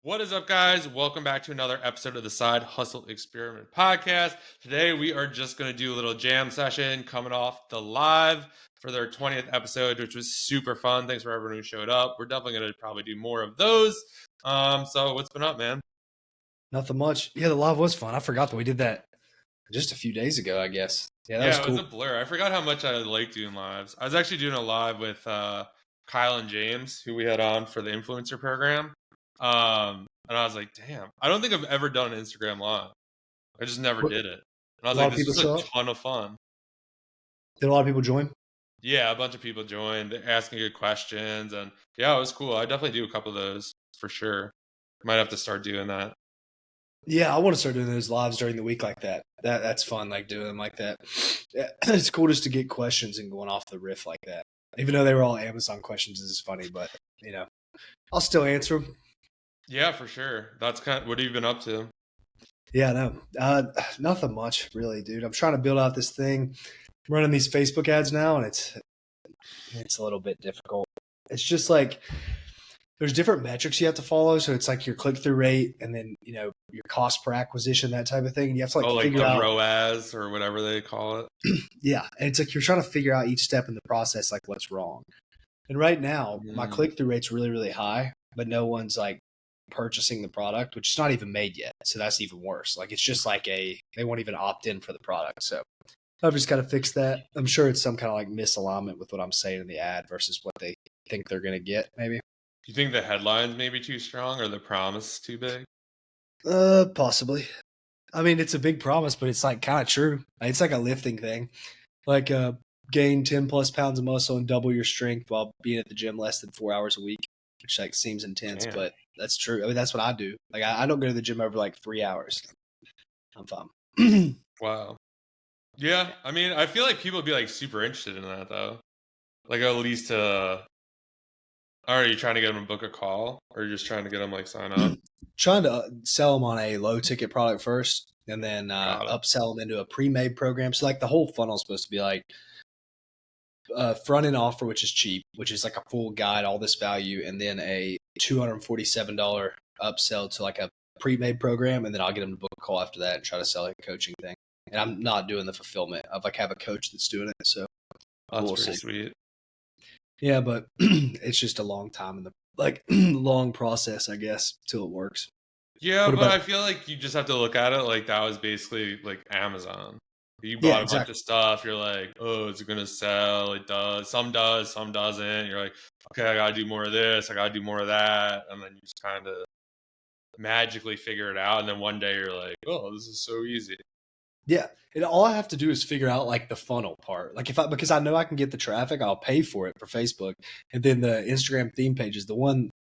What is up, guys? Welcome back to another episode of the Side Hustle Experiment podcast. Today, we are just going to do a little jam session coming off the live for their 20th episode, which was super fun. Thanks for everyone who showed up. We're definitely going to probably do more of those. So what's been up, man? Nothing much. Yeah, the live was fun. I forgot that we did that just a few days ago, I guess. Yeah, that was It cool. was a blur. I forgot how much I like doing lives. I was actually doing a live with Kyle and James, who we had on for the influencer program. And I was like, damn, I don't think I've ever done an Instagram live. I just never did it. And I was like, this was a ton of fun. Did a lot of people join? Yeah, a bunch of people joined, asking good questions. And yeah, it was cool. I definitely do a couple of those for sure. Might have to start doing that. Yeah, I want to start doing those lives during the week like that. That's fun, like doing them like that. Yeah, it's cool just to get questions and going off the riff like that. Even though they were all Amazon questions, this is funny, but I'll still answer them. Yeah, for sure. That's kind of what have you been up to? Yeah, no, nothing much really, dude. I'm trying to build out this thing. I'm running these Facebook ads now, and it's a little bit difficult. It's just like there's different metrics you have to follow. So it's like your click-through rate and then, your cost per acquisition, that type of thing. And you have to figure out ROAS or whatever they call it. Yeah. And it's like you're trying to figure out each step in the process, like what's wrong. And right now, my click-through rate's really, really high, but no one's like purchasing the product, which is not even made yet. So that's even worse. Like it's just like they won't even opt in for the product. So I've just got to fix that. I'm sure it's some kind of like misalignment with what I'm saying in the ad versus what they think they're going to get, maybe. Do you think the headlines may be too strong or the promise too big? Possibly. I mean, it's a big promise, but it's like kind of true. It's like a lifting thing. Like gain 10 plus pounds of muscle and double your strength while being at the gym less than 4 hours a week, which like seems intense, but that's true. I mean, that's what I do. Like I don't go to the gym over like 3 hours. I'm fine. Wow. Yeah. I mean, I feel like people would be like super interested in that though. Like at least are you trying to get them to book a call or you're just trying to get them like sign up? Trying to sell them on a low ticket product first and then upsell them into a pre-made program. So like the whole funnel is supposed to be like front end offer, which is cheap, which is like a full guide, all this value, and then a $247 upsell to like a pre-made program. And then I'll get them to book a call after that and try to sell a coaching thing. And I'm not doing the fulfillment. I have a coach that's doing it. So that's pretty sweet. Yeah, but it's just a long time in the long process, I guess, till it works. Yeah, but I feel like you just have to look at it like that was basically like Amazon. You bought a bunch of stuff. You're like, oh, is it going to sell? It does. Some doesn't. You're like, okay, I got to do more of this. I got to do more of that. And then you just kind of magically figure it out. And then one day you're like, oh, this is so easy. Yeah. And all I have to do is figure out like the funnel part. Like because I know I can get the traffic, I'll pay for it for Facebook. And then the Instagram theme page is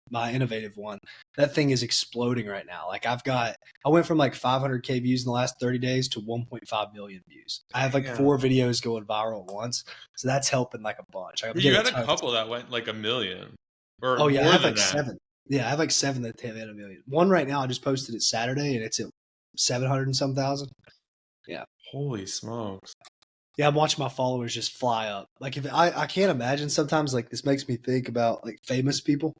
my innovative one. That thing is exploding right now. Like I went from like 500K views in the last 30 days to 1.5 million views. I have like 4 videos going viral at once. So that's helping like a bunch. You had a couple that went like 1 million. Or I have like 7. Yeah, I have like 7 that have hit 1 million. One right now I just posted it Saturday and it's at 700 and some thousand. Yeah. Holy smokes. Yeah, I'm watching my followers just fly up. Like if I can't imagine sometimes like this makes me think about like famous people.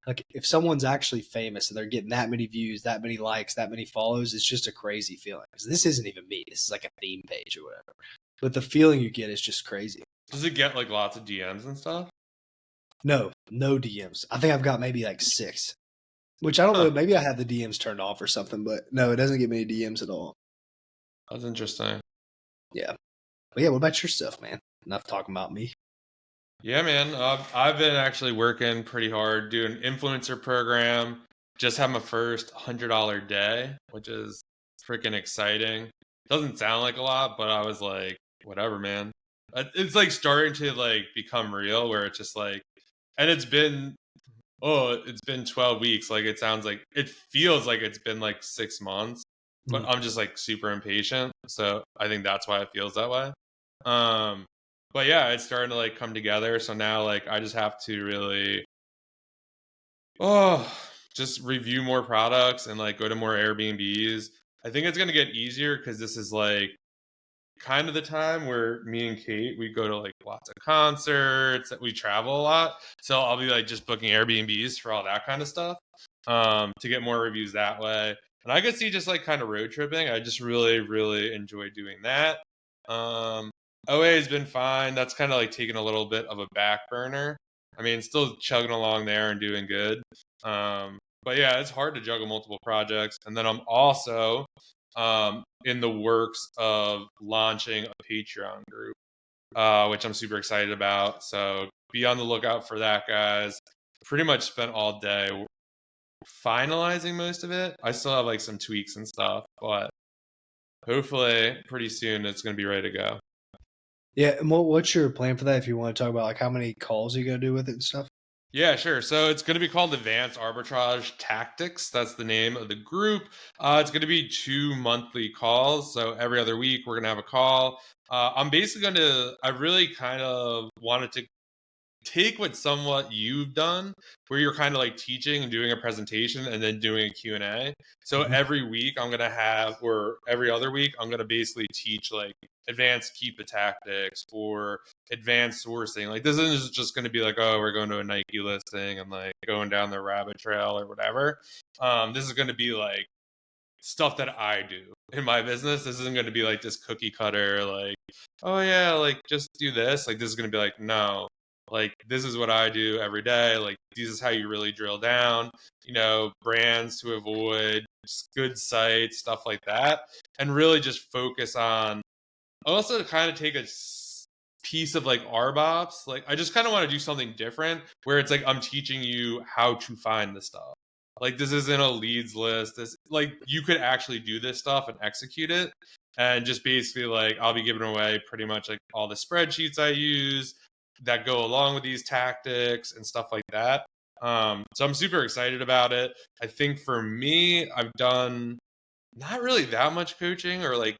Like if someone's actually famous and they're getting that many views, that many likes, that many follows, it's just a crazy feeling. Because this isn't even me. This is like a theme page or whatever. But the feeling you get is just crazy. Does it get like lots of DMs and stuff? No DMs. I think I've got maybe like 6. Which I don't know. Maybe I have the DMs turned off or something. But no, it doesn't get many DMs at all. That's interesting. Yeah. But yeah, what about your stuff, man? Enough talking about me. Yeah, man. I've been actually working pretty hard doing an influencer program. Just had my first $100 day, which is freaking exciting. Doesn't sound like a lot, but I was like, whatever, man. It's like starting to like become real where it's just like, and it's been 12 weeks. Like it feels like it's been like 6 months. But I'm just like super impatient. So I think that's why it feels that way. But yeah, it's starting to like come together. So now like I just have to really just review more products and like go to more Airbnbs. I think it's gonna get easier because this is like kind of the time where me and Kate, we go to like lots of concerts, we travel a lot. So I'll be like just booking Airbnbs for all that kind of stuff. to get more reviews that way. And I could see just like kind of road tripping. I just really, really enjoy doing that. OA has been fine. That's kind of like taking a little bit of a back burner. I mean, still chugging along there and doing good. But yeah, it's hard to juggle multiple projects. And then I'm also in the works of launching a Patreon group, which I'm super excited about. So be on the lookout for that, guys. Pretty much spent all day finalizing most of it. I still have like some tweaks and stuff, but hopefully pretty soon it's going to be ready to go. Yeah, and what's your plan for that? If you want to talk about like how many calls you gonna do with it and stuff. Yeah, sure. So it's going to be called Advanced Arbitrage Tactics. That's the name of the group. It's going to be 2 monthly calls. So every other week, we're going to have a call. I'm basically going to, I really kind of wanted to take what somewhat you've done where you're kind of like teaching and doing a presentation and then doing a Q&A. So every week I'm going to have, or every other week, I'm going to basically teach like advanced keep tactics or advanced sourcing. Like this isn't just going to be like, oh, we're going to a Nike listing and like going down the rabbit trail or whatever. This is going to be like stuff that I do in my business. This isn't going to be like this cookie cutter, like, oh yeah, like just do this. Like this is going to be like, no, like this is what I do every day. Like this is how you really drill down, brands to avoid, good sites, stuff like that. And really just focus on also to kind of take a piece of like RBOPs. Like I just kind of want to do something different where it's like I'm teaching you how to find the stuff. Like this isn't a leads list. This like you could actually do this stuff and execute it. And just basically like I'll be giving away pretty much like all the spreadsheets I use that go along with these tactics and stuff like that. So I'm super excited about it. I think for me, I've done not really that much coaching, or like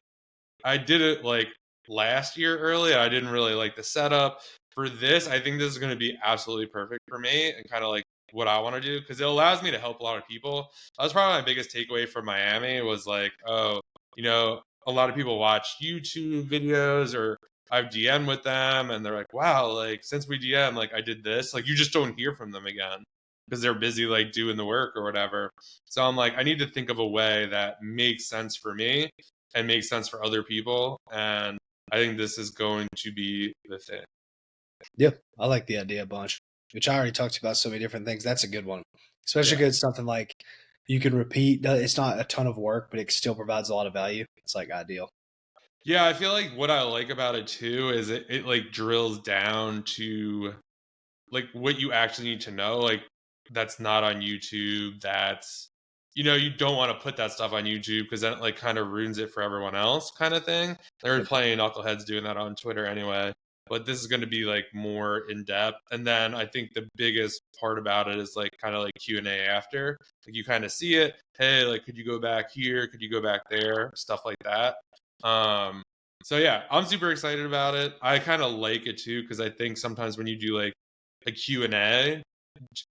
I did it like last year early. I didn't really like the setup for this. I think this is going to be absolutely perfect for me and kind of like what I want to do because it allows me to help a lot of people. That was probably my biggest takeaway from Miami was like, oh, a lot of people watch YouTube videos or I've DM'd with them and they're like, wow, like since we DM, like I did this, like you just don't hear from them again because they're busy like doing the work or whatever. So I'm like, I need to think of a way that makes sense for me and makes sense for other people. And I think this is going to be the thing. Yeah, I like the idea a bunch, which I already talked about so many different things. That's a good one, especially good something like you can repeat. It's not a ton of work, but it still provides a lot of value. It's like ideal. Yeah, I feel like what I like about it too is it like drills down to like what you actually need to know. Like that's not on YouTube. That's you don't want to put that stuff on YouTube because then it like kind of ruins it for everyone else, kind of thing. There are plenty of knuckleheads doing that on Twitter anyway. But this is going to be like more in depth. And then I think the biggest part about it is like kind of like Q&A after. Like you kind of see it. Hey, like could you go back here? Could you go back there? Stuff like that. So yeah, I'm super excited about it. I kind of like it too because I think sometimes when you do like a Q&A,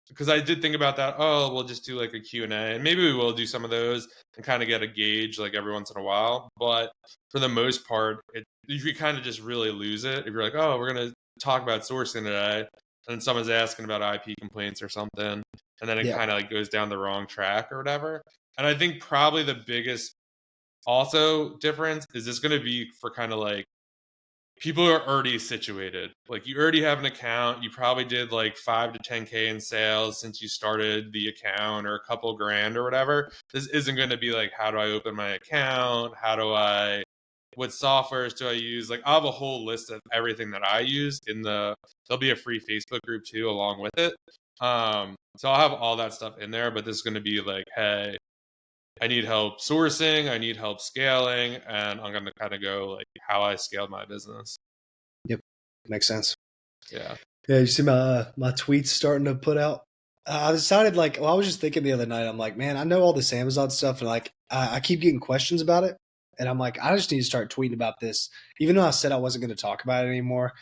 because I did think about that. Oh, we'll just do like a Q&A and maybe we will do some of those and kind of get a gauge like every once in a while. But for the most part, you could kind of just really lose it if you're like, oh, we're going to talk about sourcing today. And then someone's asking about IP complaints or something. And then it kind of like goes down the wrong track or whatever. And I think probably the biggest also difference is this going to be for kind of like people who are already situated. Like you already have an account. You probably did like 5 to 10K in sales since you started the account or a couple grand or whatever. This isn't going to be like, how do I open my account? What softwares do I use? Like I'll have a whole list of everything that I use there'll be a free Facebook group too, along with it. So I'll have all that stuff in there, but this is going to be like, hey, I need help sourcing, I need help scaling, and I'm going to kind of go like how I scaled my business. Yep. Makes sense. Yeah. Yeah. You see my tweets starting to put out. I decided I was just thinking the other night, I'm like, man, I know all this Amazon stuff and like, I keep getting questions about it. And I'm like, I just need to start tweeting about this. Even though I said I wasn't going to talk about it anymore.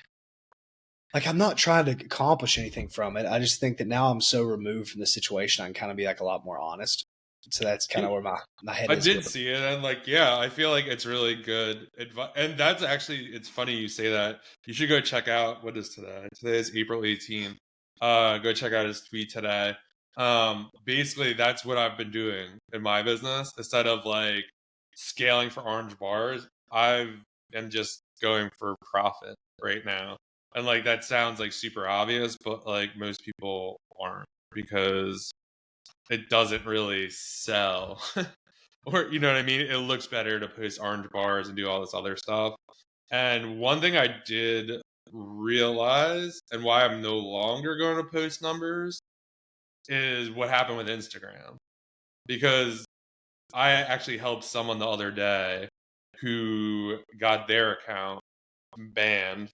Like I'm not trying to accomplish anything from it. I just think that now I'm so removed from the situation, I can kind of be like a lot more honest. So that's kind of where my head is. I did see it, and like, yeah, I feel like it's really good advice. And that's actually, it's funny you say that. You should go check out what is today. Today is April 18th. Go check out his tweet today. Basically that's what I've been doing in my business. Instead of like scaling for orange bars, I am just going for profit right now. And like that sounds like super obvious, but like most people aren't, because it doesn't really sell. Or you know what I mean? It looks better to post orange bars and do all this other stuff. And one thing I did realize, and why I'm no longer going to post numbers, is what happened with Instagram. Because I actually helped someone the other day who got their account banned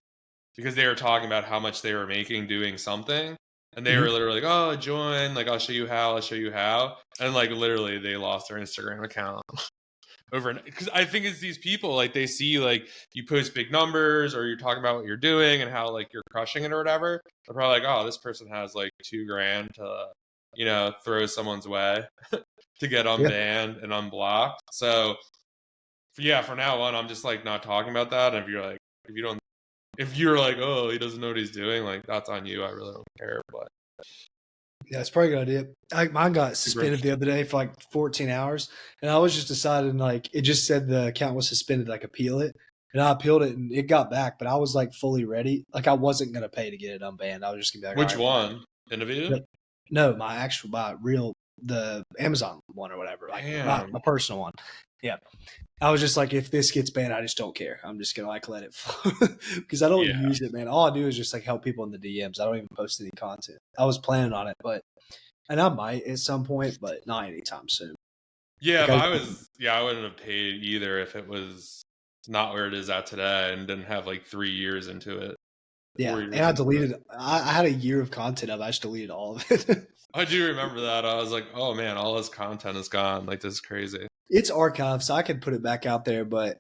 because they were talking about how much they were making doing something. And they were literally like, oh, join, like, I'll show you how, I'll show you how. And like, literally, they lost their Instagram account overnight. Because I think it's these people, like, they see, like, you post big numbers or you're talking about what you're doing and how, like, you're crushing it or whatever. They're probably like, oh, this person has, like, $2,000 to, you know, throw someone's way to get Yeah. unbanned and unblocked. So, yeah, from now on, I'm just, like, not talking about that. And if you're like, if you're like, oh, he doesn't know what he's doing, like, that's on you. I really don't care. But Yeah, it's probably a good idea. Mine got suspended the other day for like 14 hours, and I was just deciding, like, it just said the account was suspended, like, appeal it. And I appealed it, and it got back, but I was, like, fully ready. Like, I wasn't going to pay to get it unbanned. I was just going to be like, all which right, whatever. one? Innovative? But no, my real, the Amazon one or whatever, like my personal one. Yeah. I was just like, if this gets banned, I just don't care. I'm just going to, like, let it flow because I don't use it, man. All I do is just, like, help people in the DMs. I don't even post any content. I was planning on it, and I might at some point, but not anytime soon. Yeah, I wouldn't have paid either if it was not where it is at today and didn't have like 3 years into it. Yeah, and I deleted. I had a year of content up. I just deleted all of it. I do remember that. I was like, oh man, all this content is gone. Like, this is crazy. It's archived, so I could put it back out there, but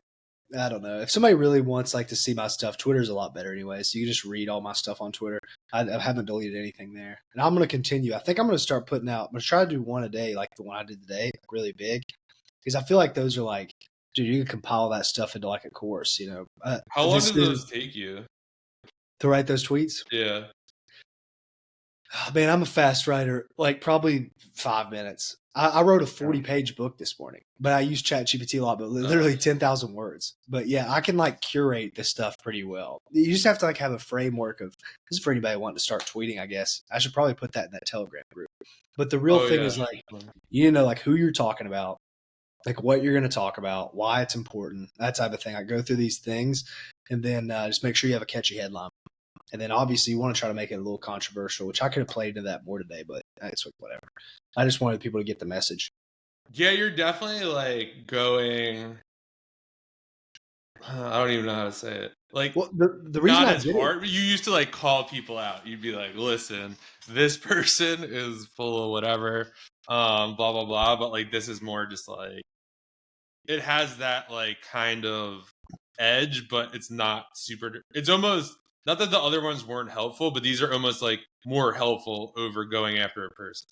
I don't know. If somebody really wants, like, to see my stuff, Twitter's a lot better anyway. So you can just read all my stuff on Twitter. I haven't deleted anything there, and I'm going to continue. I think I'm going to start putting out. I'm going to try to do one a day, like the one I did today, like really big, because I feel like those are like, dude, you can compile that stuff into like a course. You know, how long did those take you to write those tweets? Yeah. Oh, man, I'm a fast writer. Like, probably 5 minutes. I wrote a 40-page book this morning, but I use ChatGPT a lot, but literally 10,000 words. But yeah, I can, like, curate this stuff pretty well. You just have to, like, have a framework of, this is for anybody wanting to start tweeting, I guess. I should probably put that in that Telegram group. But the real thing is, like, you know, like, who you're talking about, like, what you're going to talk about, why it's important, that type of thing. I go through these things, and then just make sure you have a catchy headline. And then obviously you want to try to make it a little controversial, which I could have played into that more today, but it's like, whatever. I just wanted people to get the message. Yeah, you're definitely like going. I don't even know how to say it. Like, well, the reason not as hard. You used to like call people out. You'd be like, "Listen, this person is full of whatever, blah blah blah." But like, this is more just like, it has that like kind of edge, but it's not super. It's almost not that the other ones weren't helpful, but these are almost like more helpful over going after a person.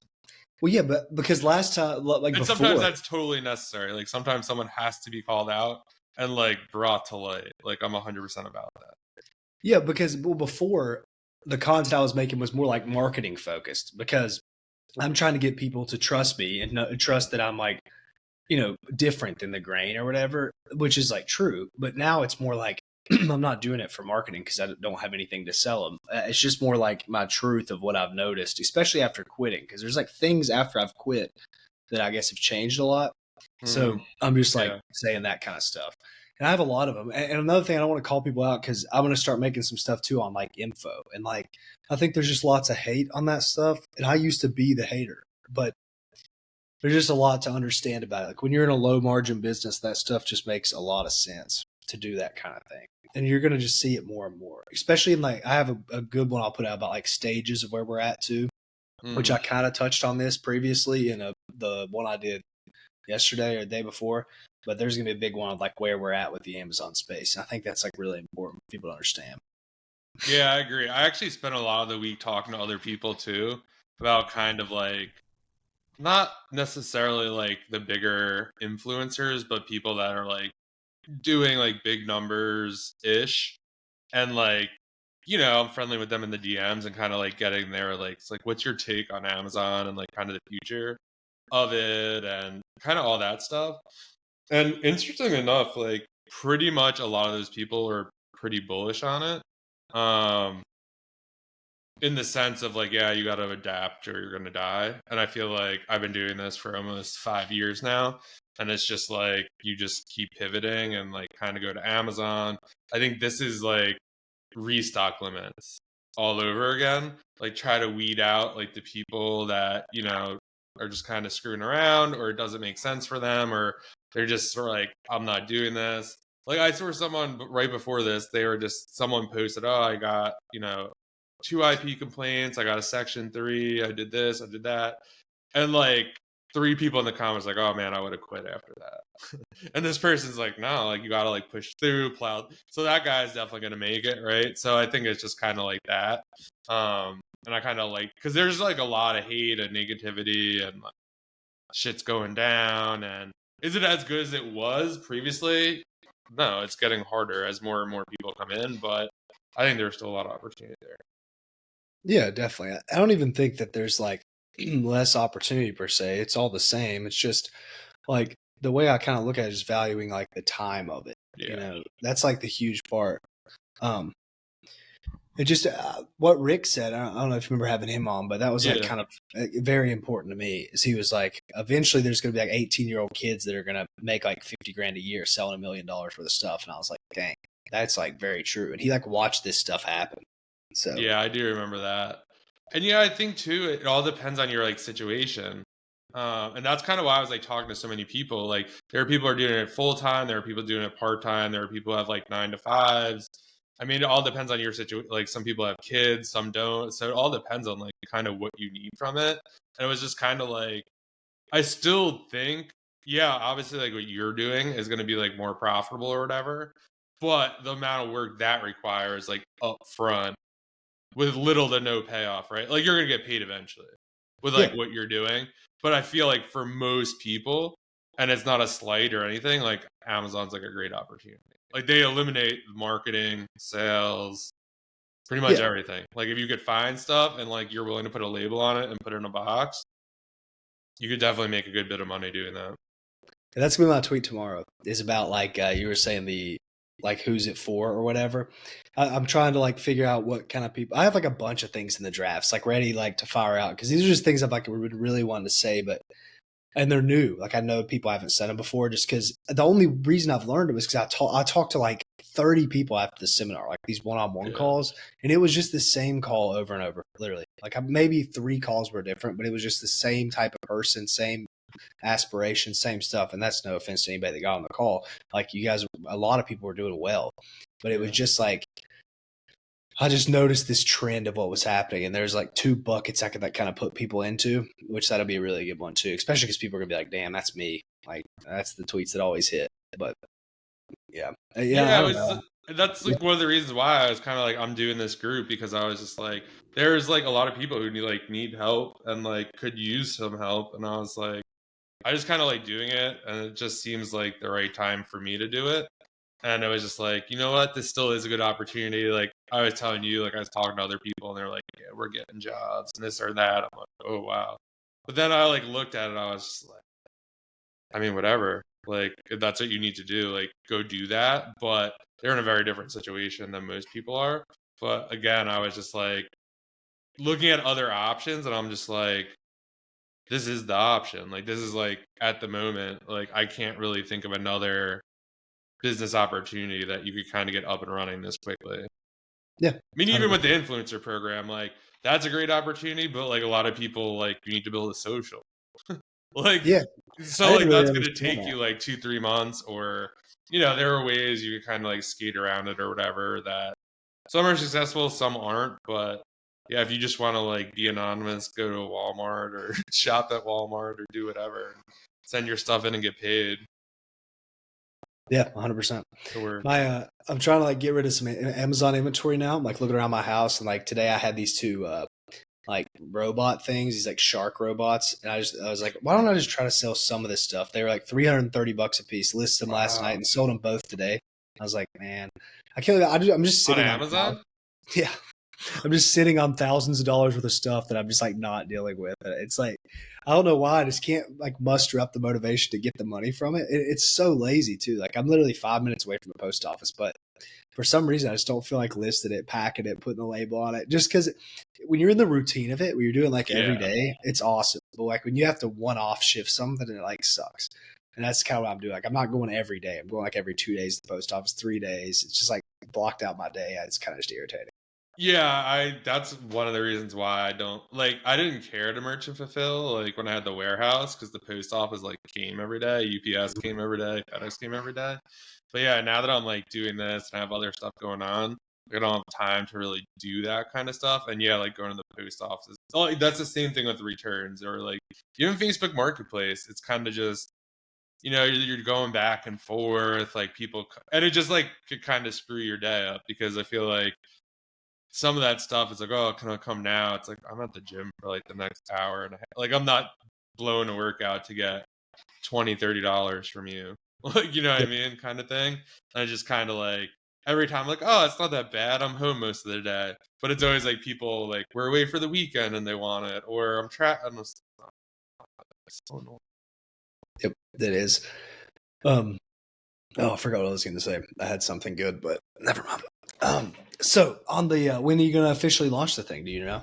Well, yeah, but because last time, like, and sometimes that's totally necessary. Like, sometimes someone has to be called out and like brought to light. Like, I'm 100% about that. Yeah, because before, the content I was making was more like marketing focused, because I'm trying to get people to trust me and trust that I'm, like, you know, different than the grain or whatever, which is like true. But now it's more like, I'm not doing it for marketing because I don't have anything to sell them. It's just more like my truth of what I've noticed, especially after quitting, because there's like things after I've quit that I guess have changed a lot. So I'm just like saying that kind of stuff. And I have a lot of them. And another thing, I don't want to call people out because I'm going to start making some stuff too on like info. And like, I think there's just lots of hate on that stuff. And I used to be the hater, but there's just a lot to understand about it. Like, when you're in a low margin business, that stuff just makes a lot of sense to do that kind of thing. And you're going to just see it more and more, especially in, like, I have a good one I'll put out about like stages of where we're at too, which I kind of touched on this previously in the one I did yesterday or the day before, but there's going to be a big one of like where we're at with the Amazon space. And I think that's like really important for people to understand. Yeah, I agree. I actually spent a lot of the week talking to other people too about kind of like, not necessarily like the bigger influencers, but people that are like doing like big numbers ish. And like, I'm friendly with them in the DMs and kind of like getting there. Like, it's like, what's your take on Amazon and like kind of the future of it and kind of all that stuff. And interesting enough, like pretty much a lot of those people are pretty bullish on it. In the sense of like, yeah, you got to adapt or you're going to die. And I feel like I've been doing this for almost 5 years now. And it's just like, you just keep pivoting and like kind of go to Amazon. I think this is like restock limits all over again. Like try to weed out like the people that, are just kind of screwing around or it doesn't make sense for them or they're just sort of like, I'm not doing this. Like I saw someone right before this, someone posted, oh, I got, 2 IP complaints. I got a section 3. I did this, I did that. And like 3 people in the comments like, oh man, I would have quit after that. And this person's like, no, like you got to like push through, plow. So that guy's definitely going to make it. Right. So I think it's just kind of like that. And I kind of like, cause there's like a lot of hate and negativity and like, shit's going down. And is it as good as it was previously? No, it's getting harder as more and more people come in, but I think there's still a lot of opportunity there. Yeah, definitely. I don't even think that there's like less opportunity per se. It's all the same. It's just like the way I kind of look at it is valuing like the time of it. Yeah. That's like the huge part. It just what Rick said. I don't know if you remember having him on, but that was like kind of very important to me. Is he was like, eventually there's going to be like 18-year-old kids that are going to make like $50,000 a year selling $1 million worth of stuff, and I was like, dang, that's like very true. And he like watched this stuff happen. So yeah, I do remember that. And yeah, I think too, it all depends on your like situation. And that's kind of why I was like talking to so many people. Like there are people who are doing it full time, there are people doing it part time, there are people who have like 9 to 5s. I mean, it all depends on your situation. Like some people have kids, some don't. So it all depends on like kind of what you need from it. And it was just kind of like, I still think, yeah, obviously like what you're doing is going to be like more profitable or whatever. But the amount of work that requires like upfront with little to no payoff, right? Like you're going to get paid eventually with like what you're doing. But I feel like for most people, and it's not a slight or anything, like Amazon's like a great opportunity. Like they eliminate marketing, sales, pretty much everything. Like if you could find stuff and like you're willing to put a label on it and put it in a box, you could definitely make a good bit of money doing that. And that's gonna be my tweet tomorrow. Is about like you were saying the like who's it for or whatever. I'm trying to like figure out what kind of people. I have like a bunch of things in the drafts like ready like to fire out because these are just things I've like really wanted to say, but and they're new. Like I know people haven't said them before just because the only reason I've learned it was because I talked to like 30 people after the seminar, like these one-on-one calls, and it was just the same call over and over, literally. Like maybe 3 calls were different, but it was just the same type of person, same aspiration, same stuff. And that's no offense to anybody that got on the call. Like you guys, a lot of people were doing well, but it was just like, I just noticed this trend of what was happening. And there's like 2 buckets I could like kind of put people into, which that'll be a really good one too, especially because people are gonna be like, damn, that's me. Like that's the tweets that always hit. But that's like one of the reasons why I was kind of like, I'm doing this group because I was just like, there's like a lot of people who need help and like could use some help. And I was like, I just kind of like doing it. And it just seems like the right time for me to do it. And I was just like, you know what? This still is a good opportunity. Like I was telling you, like I was talking to other people and they're like, yeah, we're getting jobs and this or that. I'm like, oh, wow. But then I like looked at it. I was just like, I mean, whatever. Like if that's what you need to do, like go do that. But they're in a very different situation than most people are. But again, I was just like looking at other options and I'm just like, this is the option. Like this is like at the moment, like I can't really think of another business opportunity that you could kind of get up and running this quickly. Yeah. I mean, even with the influencer program, like that's a great opportunity, but like a lot of people, like you need to build a social. Like, so like that's going to take you like 2-3 months or, there are ways you can kind of like skate around it or whatever that some are successful, some aren't. But yeah, if you just want to like be anonymous, go to a Walmart or shop at Walmart or do whatever, send your stuff in and get paid. Yeah, 100%. I'm trying to like get rid of some Amazon inventory now. I'm like looking around my house and like today I had these 2 like robot things, these like shark robots, and I was like, why don't I just try to sell some of this stuff? They were like $330 a piece. Listed them last night and sold them both today. I was like, man, I can't. I'm just sitting on Amazon. Yeah. I'm just sitting on thousands of dollars worth of stuff that I'm just like not dealing with. It's like, I don't know why I just can't like muster up the motivation to get the money from it. It's so lazy too. Like I'm literally 5 minutes away from the post office, but for some reason I just don't feel like listing it, packing it, putting a label on it. Just because when you're in the routine of it, when you're doing like every day, it's awesome. But like when you have to one-off shift something, it like sucks. And that's kind of what I'm doing. Like I'm not going every day. I'm going like every 2 days to the post office, 3 days. It's just like blocked out my day. It's kind of just irritating. Yeah, that's one of the reasons why I don't like. I didn't care to merchant fulfill like when I had the warehouse because the post office like came every day, UPS came every day, FedEx came every day. But yeah, now that I'm like doing this and I have other stuff going on, I don't have time to really do that kind of stuff. And yeah, like going to the post office, oh, that's the same thing with returns or like even Facebook Marketplace. It's kind of just you're going back and forth like people, and it just like could kind of screw your day up because I feel like some of that stuff is like, oh, can I come now? It's like I'm at the gym for like the next hour and a half. Like I'm not blowing a workout to get $20-$30 from you. Like, you know what I mean? Kind of thing. And I just kind of like every time like, oh, it's not that bad. I'm home most of the day. But it's always like people like we're away for the weekend and they want it, or I'm trapped. Yep, that is. I forgot what I was going to say. I had something good, but never mind. So on the when are you going to officially launch the thing? Do you know?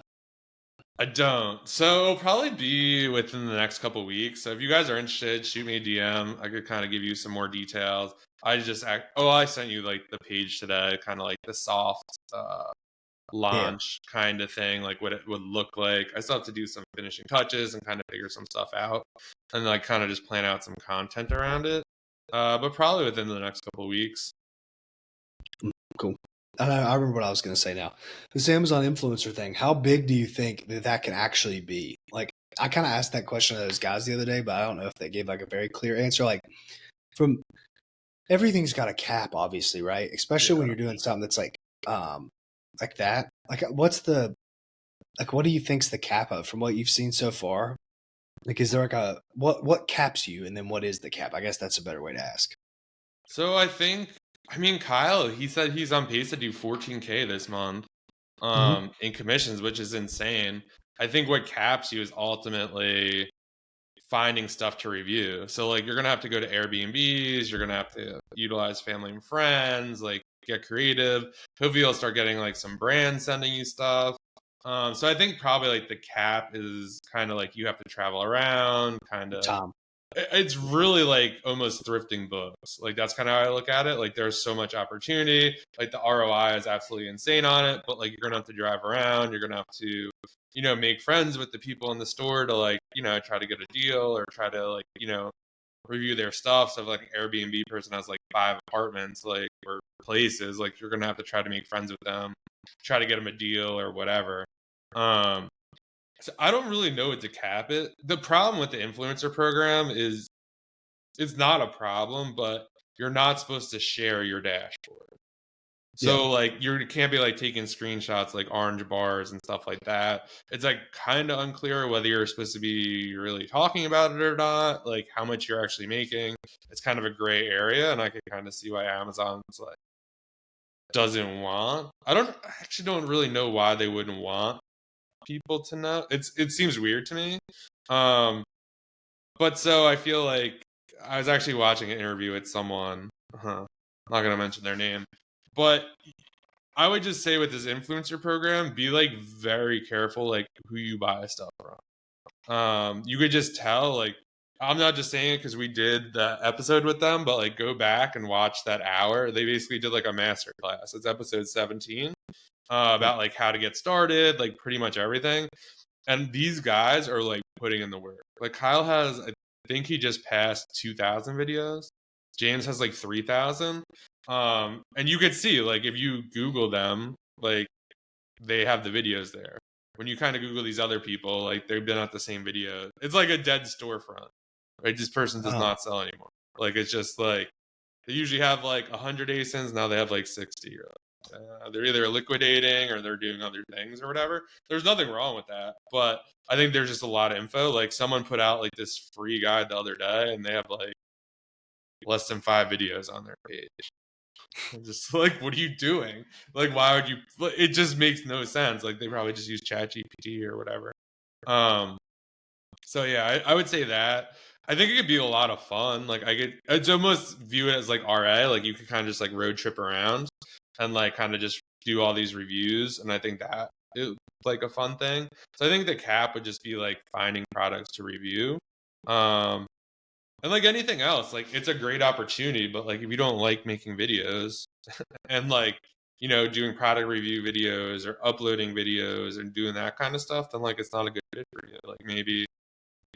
I don't. So it'll probably be within the next couple weeks. So if you guys are interested, shoot me a DM. I could kind of give you some more details. I sent you like the page today, kind of like the soft launch kind of thing, like what it would look like. I still have to do some finishing touches and kind of figure some stuff out and like kind of just plan out some content around it. But probably within the next couple weeks. Cool. I remember what I was going to say now. This Amazon influencer thing, how big do you think that can actually be? Like, I kind of asked that question to those guys the other day, but I don't know if they gave like a very clear answer. Like, from everything's got a cap, obviously, right? Especially when you're doing something that's like that. Like, what do you think's the cap of from what you've seen so far? Like, is there like what caps you, and then what is the cap? I guess that's a better way to ask. So Kyle, he said he's on pace to do 14K this month in commissions, which is insane. I think what caps you is ultimately finding stuff to review. So like you're gonna have to go to Airbnbs, you're gonna have to utilize family and friends, like get creative. Hopefully you'll start getting like some brands sending you stuff. So I think probably like the cap is kind of like you have to travel around, kind of Tom. it's really like almost thrifting books. Like that's kind of how I look at it. Like there's so much opportunity. Like the ROI is absolutely insane on it, but like you're gonna have to drive around. You're gonna have to, make friends with the people in the store to like, try to get a deal or try to like, review their stuff. So if like an Airbnb person has like 5 apartments, like or places, like you're gonna have to try to make friends with them, try to get them a deal or whatever. So I don't really know what to cap it. The problem with the influencer program is it's not a problem, but you're not supposed to share your dashboard. So like you can't be like taking screenshots like orange bars and stuff like that. It's like kind of unclear whether you're supposed to be really talking about it or not, like how much you're actually making. It's kind of a gray area, and I can kind of see why Amazon's like doesn't want. I actually don't really know why they wouldn't want people to know. It seems weird to me. But so I feel like I was actually watching an interview with someone. I'm not gonna mention their name, but I would just say with this influencer program, be like very careful like who you buy stuff from. You could just tell like I'm not just saying it because we did the episode with them, but like go back and watch that hour. They basically did like a master class. It's episode 17 about like how to get started, like pretty much everything. And these guys are like putting in the work. Like Kyle has, I think he just passed 2,000 videos. James has like 3,000. And you could see like if you Google them, like they have the videos there. When you kind of Google these other people, like they've been at the same video. It's like a dead storefront, right? This person does not sell anymore. Like it's just like they usually have like 100 ASINs. Now they have like 60 or they're either liquidating or they're doing other things or whatever. There's nothing wrong with that, but I think there's just a lot of info. Like someone put out like this free guide the other day, and they have like less than 5 videos on their page. I'm just like, what are you doing? Like, why would you? It just makes no sense. Like, they probably just use ChatGPT or whatever. Um, so yeah, I would say that. I think it could be a lot of fun. Like, it's almost view it as like RA. Like, you could kind of just like road trip around and like kind of just do all these reviews. And I think that it like a fun thing. So I think the cap would just be like finding products to review. Um, and like anything else, like it's a great opportunity, but like if you don't like making videos and like, doing product review videos or uploading videos and doing that kind of stuff, then like it's not a good fit for you. Like maybe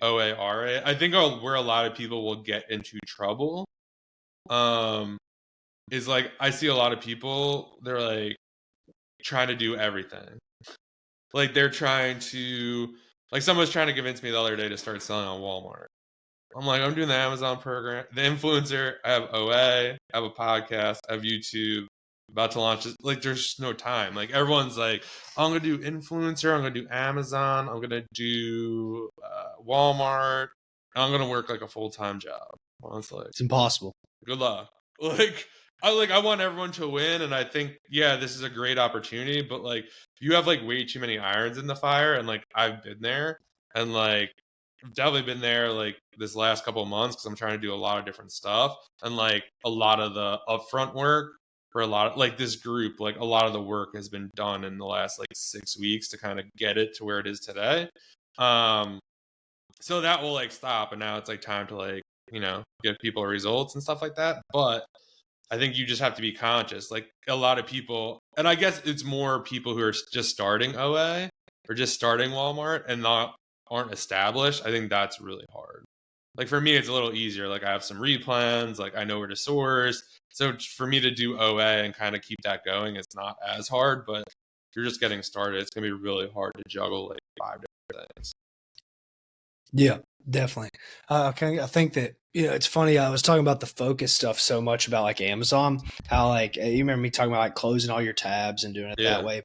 OARA. I think where a lot of people will get into trouble is like I see a lot of people, they're like trying to do everything. Like they're trying to, like someone was trying to convince me the other day to start selling on Walmart. I'm like, I'm doing the Amazon program, the influencer. I have OA, I have a podcast, I have YouTube, about to launch it. Like, there's just no time. Like, everyone's like, I'm gonna do influencer, I'm gonna do Amazon, I'm gonna do Walmart, and I'm gonna work like a full-time job. Well, it's like, It's impossible. good luck. I want everyone to win, and I think, yeah, this is a great opportunity, but like you have like way too many irons in the fire, and like I've been there, and like I've definitely been there like this last couple of months because I'm trying to do a lot of different stuff, and like a lot of the upfront work for a lot of like this group, like a lot of the work has been done in the last like 6 weeks to kind of get it to where it is today. Um, so that will like stop, and now it's like time to like give people results and stuff like that. But I think you just have to be conscious. Like a lot of people, and I guess it's more people who are just starting OA or just starting Walmart and aren't established. I think that's really hard. Like for me, it's a little easier. Like I have some replans, like I know where to source. So for me to do OA and kind of keep that going, it's not as hard. But if you're just getting started, it's gonna be really hard to juggle like 5 different things. Yeah, definitely. I think that, it's funny. I was talking about the focus stuff so much about like Amazon, how like, you remember me talking about like closing all your tabs and doing it that Yeah. way.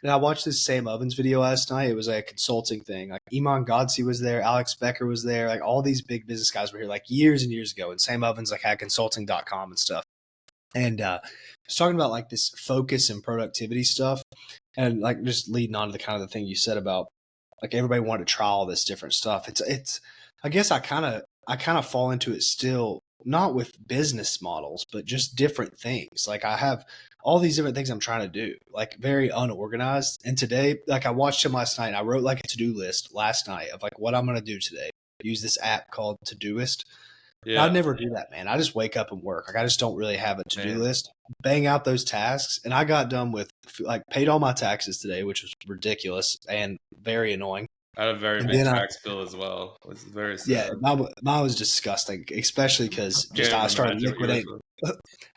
And I watched this Sam Ovens video last night. It was like a consulting thing. Like Iman Godse was there, Alex Becker was there, like all these big business guys were here like years and years ago. And Sam Ovens like had consulting.com and stuff. And I was talking about like this focus and productivity stuff, and like just leading on to the kind of the thing you said about like everybody wanted to try all this different stuff. It's I guess I kind of fall into it still, not with business models, but just different things. Like I have all these different things I'm trying to do, like very unorganized. And today, like I watched him last night and I wrote like a to-do list last night of like what I'm going to do today. Use this app called Todoist. Yeah. I'd never do that, man. I just wake up and work. Like I just don't really have a to-do list. Bang out those tasks. And I got done with like paid all my taxes today, which was ridiculous and very annoying. I had a very big tax bill as well. It was very sad. Yeah, mine was disgusting, especially because I started liquidating.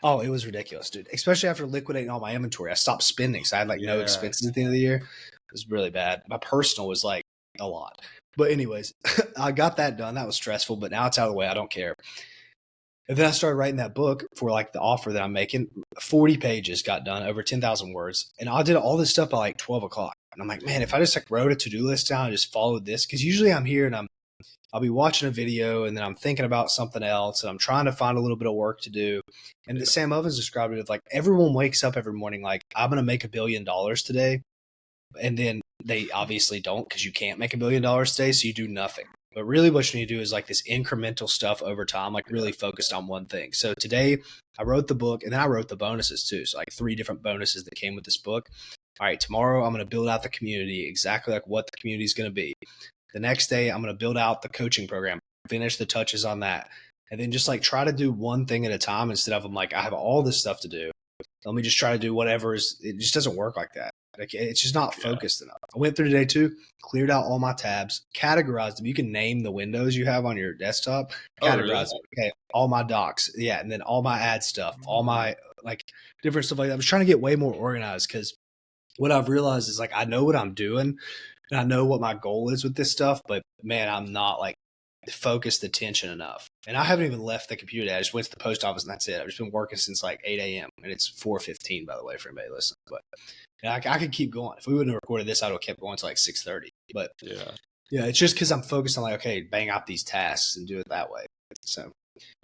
Oh, it was ridiculous, dude. Especially after liquidating all my inventory. I stopped spending, so I had like no expenses at the end of the year. It was really bad. My personal was like a lot. But anyways, I got that done. That was stressful, but now it's out of the way. I don't care. And then I started writing that book for like the offer that I'm making. 40 pages got done, over 10,000 words. And I did all this stuff by like 12 o'clock. And I'm like, man, if I just like wrote a to-do list down and just followed this, because usually I'm here and I'll be watching a video and then I'm thinking about something else and I'm trying to find a little bit of work to do. And Sam Ovens described it as like everyone wakes up every morning like, I'm going to make $1 billion today. And then they obviously don't, because you can't make $1 billion today. So you do nothing. But really what you need to do is like this incremental stuff over time, like really focused on one thing. So today I wrote the book and then I wrote the bonuses too. So like 3 different bonuses that came with this book. All right, tomorrow I'm going to build out the community, exactly like what the community is going to be. The next day I'm going to build out the coaching program, finish the touches on that. And then just like try to do one thing at a time instead of I'm like, I have all this stuff to do. Let me just try to do whatever it just doesn't work like that. Like it's just not focused enough. I went through today too, cleared out all my tabs, categorized them. You can name the windows you have on your desktop, categorized them. Okay, all my docs. Yeah. And then all my ad stuff, all my like different stuff like that. I was trying to get way more organized because what I've realized is like, I know what I'm doing and I know what my goal is with this stuff, but man, I'm not like focused attention enough. And I haven't even left the computer today. I just went to the post office and that's it. I've just been working since like 8 a.m. and it's 4:15 by the way for anybody listening. But yeah, I could keep going. If we wouldn't have recorded this, I would have kept going to like 6:30. But yeah, it's just because I'm focused on like, okay, bang out these tasks and do it that way. So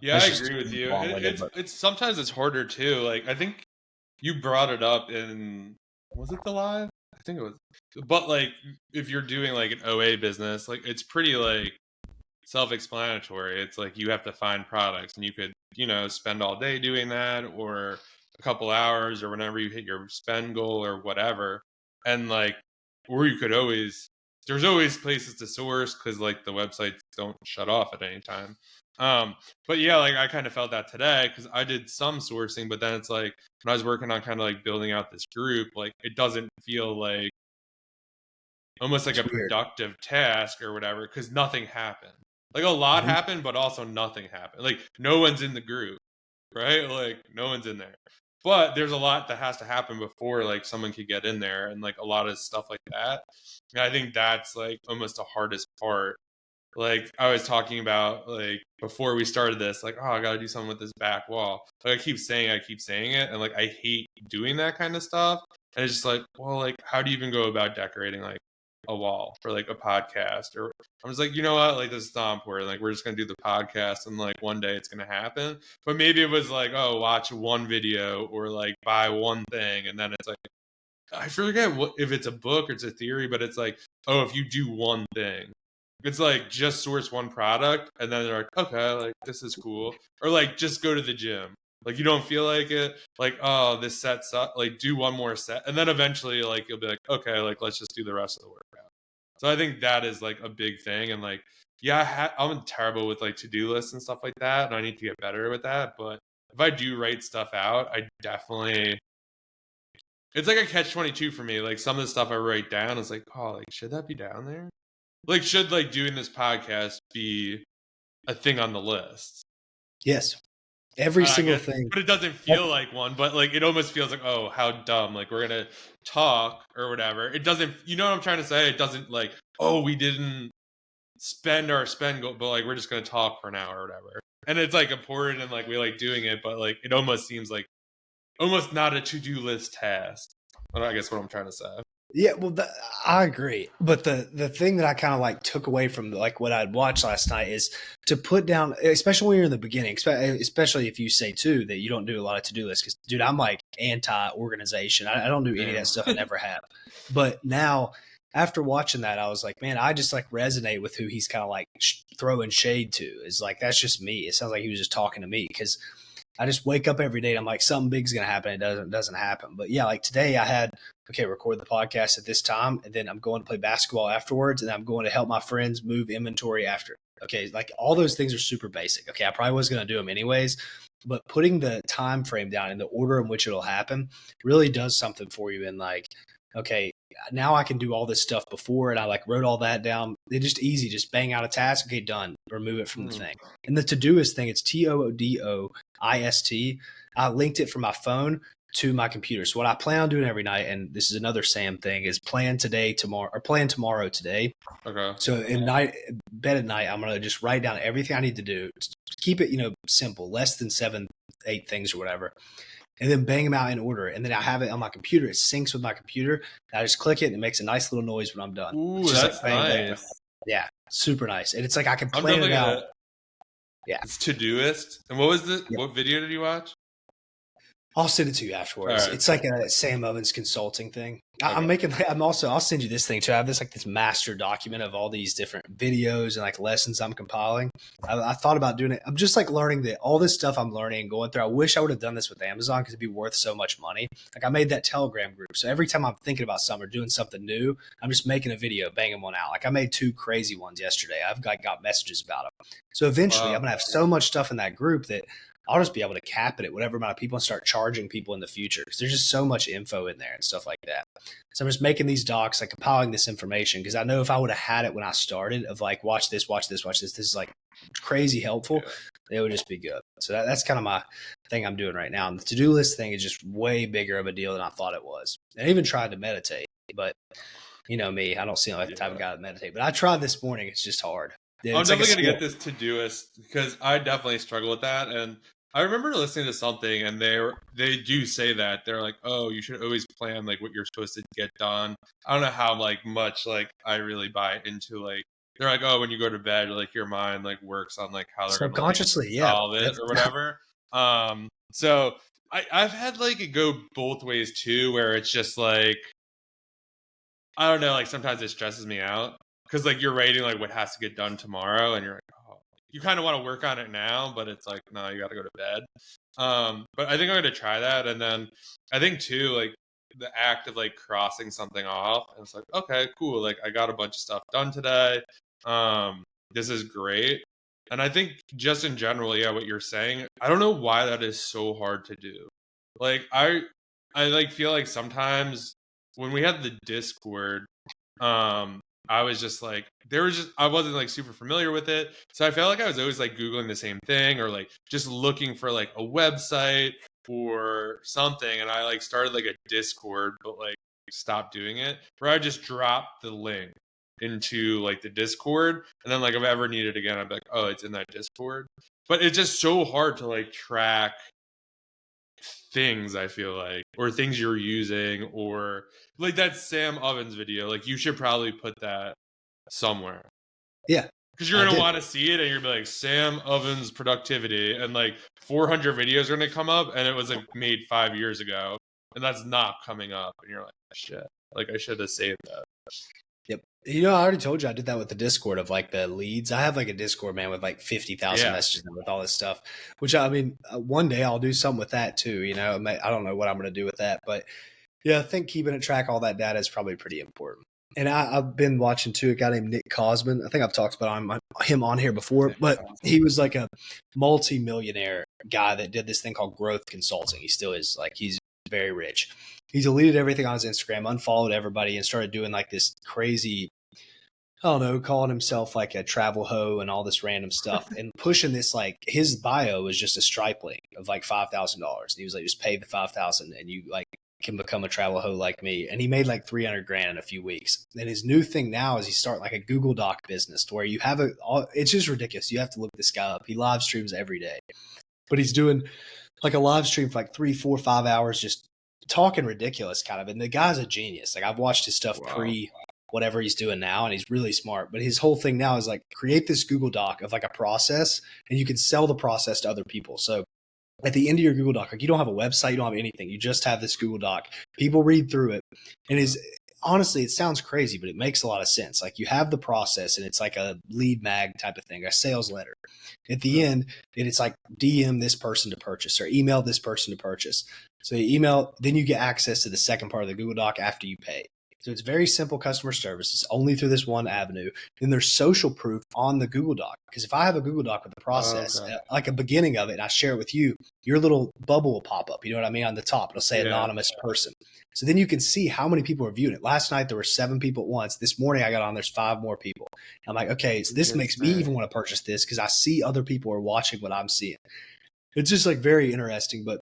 Yeah, I That's just agree with you. long-winded, but It's sometimes it's harder too. Like I think you brought it up in, was it the live? I think it was. But like if you're doing like an OA business, like it's pretty like self-explanatory. It's like you have to find products, and you could, spend all day doing that, or a couple hours, or whenever you hit your spend goal or whatever. And like, or you could always, there's always places to source because like the websites don't shut off at any time. Um, but yeah, like I kind of felt that today because I did some sourcing, but then it's like when I was working on kind of like building out this group, like it doesn't feel like almost like it's a weird. productive task or whatever because nothing happened. Like a lot Mhm. happened, but also nothing happened. Like no one's in the group, right? Like no one's in there. But there's a lot that has to happen before like someone could get in there, and like a lot of stuff like that. And I think that's like almost the hardest part. Like I was talking about like before we started this, like, oh, I gotta do something with this back wall. Like I keep saying it, and like I hate doing that kind of stuff. And it's just like, well, like how do you even go about decorating like a wall for like a podcast? Or I was like, you know what, like this is not important. Like we're just gonna do the podcast, and like one day it's gonna happen. But maybe it was like, oh, watch one video or like buy one thing, and then it's like I forget what if it's a book or it's a theory, but it's like, oh, if you do one thing, it's like just source one product, and then they're like, okay, like this is cool, or like just go to the gym. Like you don't feel like it, like oh this set's up, like do one more set, and then eventually like you'll be like, okay, like let's just do the rest of the workout. So I think that is like a big thing, and like yeah, I'm terrible with like to-do lists and stuff like that, and I need to get better with that. But if I do write stuff out, I definitely it's like a catch-22 for me. Like some of the stuff I write down is like, oh, like should that be down there? Like should like doing this podcast be a thing on the list? Yes, every I single guess, thing. but it doesn't feel like one. But like it almost feels like, oh, how dumb. Like we're gonna talk or whatever. It doesn't. You know what I'm trying to say? It doesn't like, oh, we didn't spend our spend goal, but like we're just gonna talk for an hour or whatever. And it's like important and like we like doing it, but like it almost seems like almost not a to-do list task. I guess what I'm trying to say. Yeah, well, I agree. But the thing that I kind of like took away from like what I'd watched last night is to put down, especially when you're in the beginning, especially if you say too that you don't do a lot of to do lists. Because dude, I'm like anti-organization. I don't do any of that stuff. I never have. But now after watching that, I was like, man, I just like resonate with who he's kind of like throwing shade to. Is like that's just me. It sounds like he was just talking to me because I just wake up every day and I'm like, something big's gonna happen. It doesn't happen. But yeah, like today I had record the podcast at this time, and then I'm going to play basketball afterwards, and I'm going to help my friends move inventory after. Okay, like all those things are super basic. Okay, I probably was gonna do them anyways, but putting the time frame down in the order in which it'll happen really does something for you. And like, okay, now I can do all this stuff before, and I like wrote all that down. It's just easy, just bang out a task. Okay, done. Remove it from the thing. And the Todoist thing, it's TOODOIST. I linked it from my phone to my computer. So what I plan on doing every night, and this is another Sam thing, is plan today, tomorrow, or plan tomorrow, today. Okay. So in bed at night, I'm gonna just write down everything I need to do. Keep it, simple, less than 7, 8 things or whatever. And then bang them out in order. And then I have it on my computer. It syncs with my computer. And I just click it and it makes a nice little noise when I'm done. Ooh, It's just that's like bang, nice. bang. Yeah, super nice. And it's like I can I'm plan it definitely out. gonna. Yeah. It's Todoist. And what was the Yep. what video did you watch? I'll send it to you afterwards. Right. It's like a Sam Ovens consulting thing. Okay. I'll send you this thing too. I have this master document of all these different videos and like lessons I'm compiling. I thought about doing it. I'm just like learning that all this stuff I'm learning and going through. I wish I would have done this with Amazon because it'd be worth so much money. Like I made that Telegram group. So every time I'm thinking about something or doing something new, I'm just making a video, banging one out. Like I made 2 crazy ones yesterday. I've got messages about them. So eventually I'm going to have so much stuff in that group that I'll just be able to cap it at whatever amount of people and start charging people in the future because there's just so much info in there and stuff like that. So I'm just making these docs, like compiling this information because I know if I would have had it when I started of like, watch this, this is like crazy helpful, it would just be good. So that's kind of my thing I'm doing right now. And the to-do list thing is just way bigger of a deal than I thought it was. I even tried to meditate, but you know me, I don't seem like the type of guy to meditate, but I tried this morning. It's just hard. I'm definitely gonna get this Todoist because I definitely struggle with that. And I remember listening to something, and they do say that they're like, oh, you should always plan like what you're supposed to get done. I don't know how like much like I really buy into like they're like, oh, when you go to bed, like your mind like works on like how they're gonna like Subconsciously, yeah. solve it or whatever. So I've had like it go both ways too, where it's just like, I don't know, like sometimes it stresses me out because like you're writing like what has to get done tomorrow, and you're like, oh, you kind of want to work on it now, but it's like, no, you got to go to bed. But I think I'm gonna try that, and then I think too, like the act of like crossing something off, and it's like, okay, cool, like I got a bunch of stuff done today. This is great, and I think just in general, yeah, what you're saying, I don't know why that is so hard to do. Like I like feel like sometimes when we had the Discord, I was just like, I wasn't like super familiar with it. So I felt like I was always like Googling the same thing or like just looking for like a website or something. And I like started like a Discord, but like stopped doing it, where I just dropped the link into like the Discord. And then like if I ever need it again, I'd be like, oh, it's in that Discord. But it's just so hard to like track things, I feel like, or things you're using, or like that Sam Ovens video, like you should probably put that somewhere Yeah. because you're gonna want to see it, and you're gonna be like Sam Ovens productivity, and like 400 videos are gonna come up, and it was like made 5 years ago, and that's not coming up, and you're like, shit, like I should have saved that. Yep. You know, I already told you I did that with the Discord of like the leads. I have like a Discord, man, with like 50,000 messages and with all this stuff, which I mean, one day I'll do something with that too. You know, I don't know what I'm going to do with that, but yeah, I think keeping a track all that data is probably pretty important. And I've been watching too a guy named Nick Cosman. I think I've talked about him on here before, but he was like a multi-millionaire guy that did this thing called growth consulting. He still is, like, he's very rich. He's deleted everything on his Instagram, unfollowed everybody, and started doing like this crazy, I don't know, calling himself like a travel hoe and all this random stuff and pushing this, like his bio was just a Stripe link of like $5,000. He was like, just pay the 5,000 and you like can become a travel hoe like me. And he made like 300 grand in a few weeks. And his new thing now is he's starting like a Google Doc business to where you have it's just ridiculous. You have to look this guy up. He live streams every day, but he's doing like a live stream for like 3, 4, 5 hours, just talking ridiculous kind of. And the guy's a genius. Like I've watched his stuff pre whatever he's doing now, and he's really smart. But his whole thing now is like create this Google Doc of like a process, and you can sell the process to other people. So at the end of your Google Doc, like you don't have a website, you don't have anything. You just have this Google Doc. People read through it, and honestly, it sounds crazy, but it makes a lot of sense. Like you have the process, and it's like a lead mag type of thing, a sales letter. At the end, it's like DM this person to purchase or email this person to purchase. So you email, then you get access to the second part of the Google Doc after you pay. So it's very simple customer service. It's only through this one avenue. Then there's social proof on the Google Doc. Because if I have a Google Doc with the process, like a beginning of it, and I share it with you, your little bubble will pop up. You know what I mean? On the top, it'll say anonymous person. So then you can see how many people are viewing it. Last night, there were 7 people at once. This morning, I got on, there's 5 more people. I'm like, okay, so this makes me even want to purchase this because I see other people are watching what I'm seeing. It's just like very interesting, but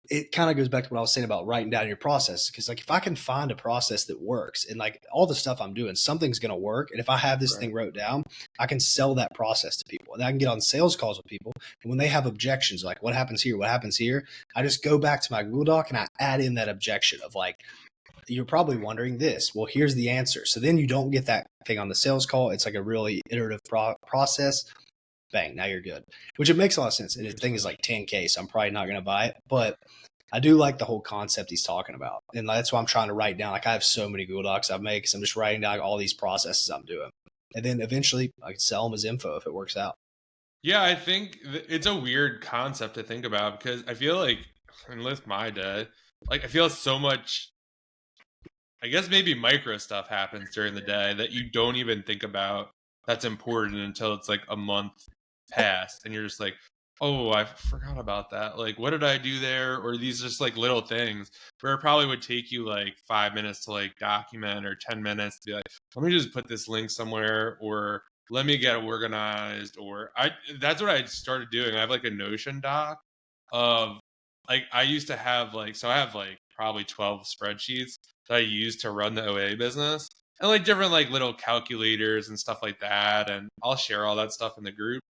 it kind of goes back to what I was saying about writing down your process. Because like if I can find a process that works and like all the stuff I'm doing, something's going to work. And if I have this thing wrote down, I can sell that process to people, and I can get on sales calls with people. And when they have objections, like what happens here, what happens here, I just go back to my Google Doc and I add in that objection of like, you're probably wondering this. Well, here's the answer. So then you don't get that thing on the sales call. It's like a really iterative process. Bang, now you're good, which it makes a lot of sense. And the thing is like 10K, so I'm probably not going to buy it, but I do like the whole concept he's talking about. And that's why I'm trying to write down. Like I have so many Google Docs I've made because I'm just writing down all these processes I'm doing. And then eventually I can sell them as info if it works out. Yeah, I think it's a weird concept to think about because I feel like, and with my day, like I feel so much, I guess maybe micro stuff happens during the day that you don't even think about that's important until it's like a month past and you're just like, oh, I forgot about that. Like, what did I do there? Or these just like little things where it probably would take you like 5 minutes to like document or 10 minutes to be like, let me just put this link somewhere or let me get organized. Or that's what I started doing. I have like a Notion doc of like, I used to have like, so I have like probably 12 spreadsheets that I use to run the OA business and like different like little calculators and stuff like that. And I'll share all that stuff in the group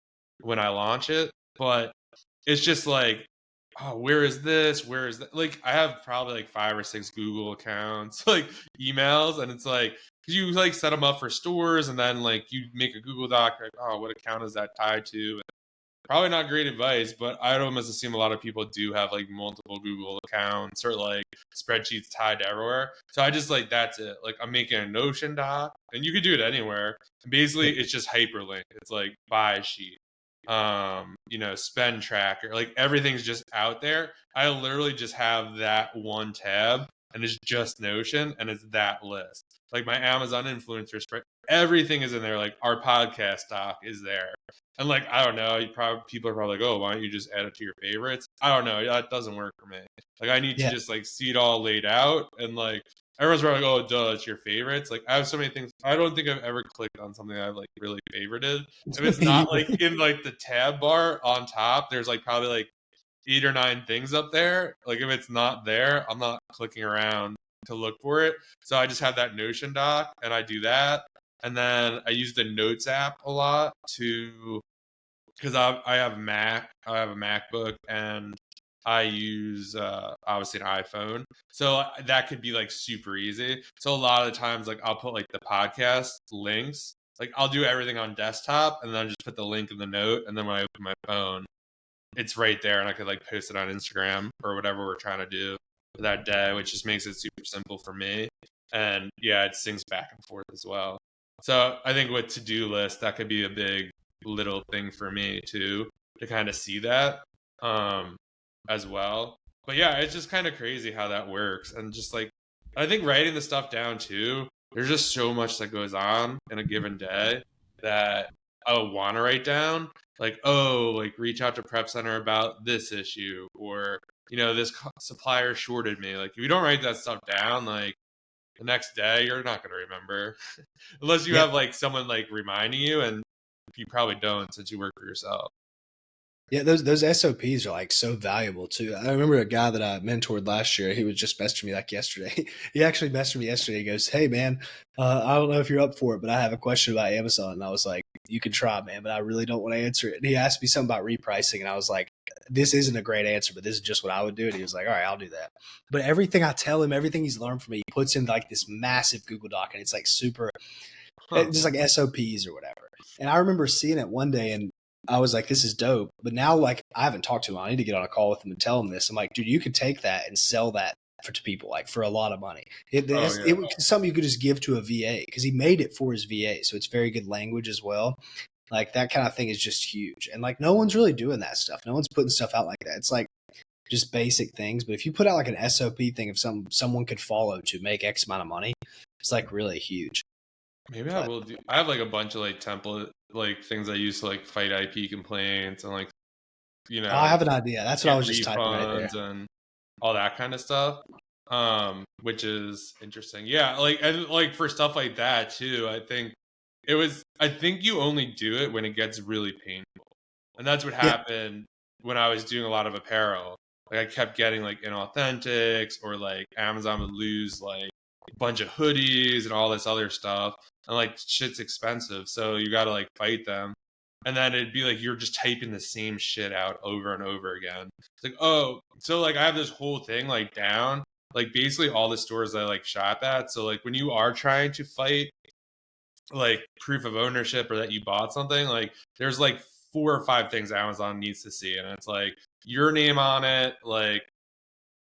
when I launch it. But it's just like, oh, where is this? Where is that? Like, I have probably like 5 or 6 Google accounts, like emails, and it's like because you like set them up for stores, and then like you make a Google Doc, like, oh, what account is that tied to? Probably not great advice, but I would almost assume a lot of people do have like multiple Google accounts or like spreadsheets tied to everywhere. So I just like, that's it. Like I'm making a Notion doc, and you could do it anywhere. Basically, it's just hyperlink. It's like buy sheet, spend tracker. Like everything's just out there. I literally just have that one tab, and it's just Notion, and it's that list. Like my Amazon influencer spread, everything is in there. Like our podcast doc is there. And like, I don't know, people are probably like, oh, why don't you just add it to your favorites? I don't know. That doesn't work for me. Like I need to just like see it all laid out, and like everyone's probably like, oh, duh, it's your favorites. Like I have so many things. I don't think I've ever clicked on something I've like really favorited. If it's not like in like the tab bar on top, there's like probably like 8 or 9 things up there. Like if it's not there, I'm not clicking around to look for it. So I just have that Notion doc, and I do that. And then I use the Notes app a lot because I have I have a MacBook, and I use obviously an iPhone, so that could be like super easy. So a lot of the times, like I'll put like the podcast links, like I'll do everything on desktop, and then just put the link in the note, and then when I open my phone, it's right there, and I could like post it on Instagram or whatever we're trying to do for that day, which just makes it super simple for me. And yeah, it syncs back and forth as well. So I think with to-do list, that could be a big little thing for me too, to kind of see that as well. But yeah, it's just kind of crazy how that works. And just like, I think writing the stuff down too, there's just so much that goes on in a given day that I would want to write down. Like, oh, like reach out to Prep Center about this issue, or, this supplier shorted me. Like, if you don't write that stuff down, like, the next day you're not going to remember unless you have like someone like reminding you, and you probably don't since you work for yourself. Yeah, those SOPs are like so valuable too. I remember a guy that I mentored last year. He was just messaging me like yesterday. He actually messaged me yesterday. He goes, "Hey man, I don't know if you're up for it, but I have a question about Amazon." And I was like, "You can try, man, but I really don't want to answer it." And he asked me something about repricing, and I was like, "This isn't a great answer, but this is just what I would do." And he was like, "All right, I'll do that." But everything I tell him, everything he's learned from me, he puts in like this massive Google Doc, and it's like super, just like SOPs or whatever. And I remember seeing it one day, and I was like, this is dope. But now, like, I haven't talked to him. I need to get on a call with him and tell him this. I'm like, dude, you could take that and sell that to people, like, for a lot of money. It was something you could just give to a VA, because he made it for his VA. So it's very good language as well. Like, that kind of thing is just huge. And, like, no one's really doing that stuff. No one's putting stuff out like that. It's like just basic things. But if you put out like an SOP thing of someone could follow to make X amount of money, it's like really huge. Maybe I will do. I have like a bunch of like template like things I use to like fight IP complaints, and like I have an idea. That's what I was just typing right there. And all that kind of stuff. Which is interesting. Yeah, like, and like for stuff like that too, I think you only do it when it gets really painful. And that's what happened when I was doing a lot of apparel. Like I kept getting like inauthentics, or like Amazon would lose like a bunch of hoodies and all this other stuff. And like shit's expensive, so you got to like fight them. And then it'd be like you're just typing the same shit out over and over again. It's like, oh, so like I have this whole thing like down, like basically all the stores I like shop at. So like when you are trying to fight like proof of ownership, or that you bought something, like there's like 4 or 5 things Amazon needs to see, and it's like your name on it, like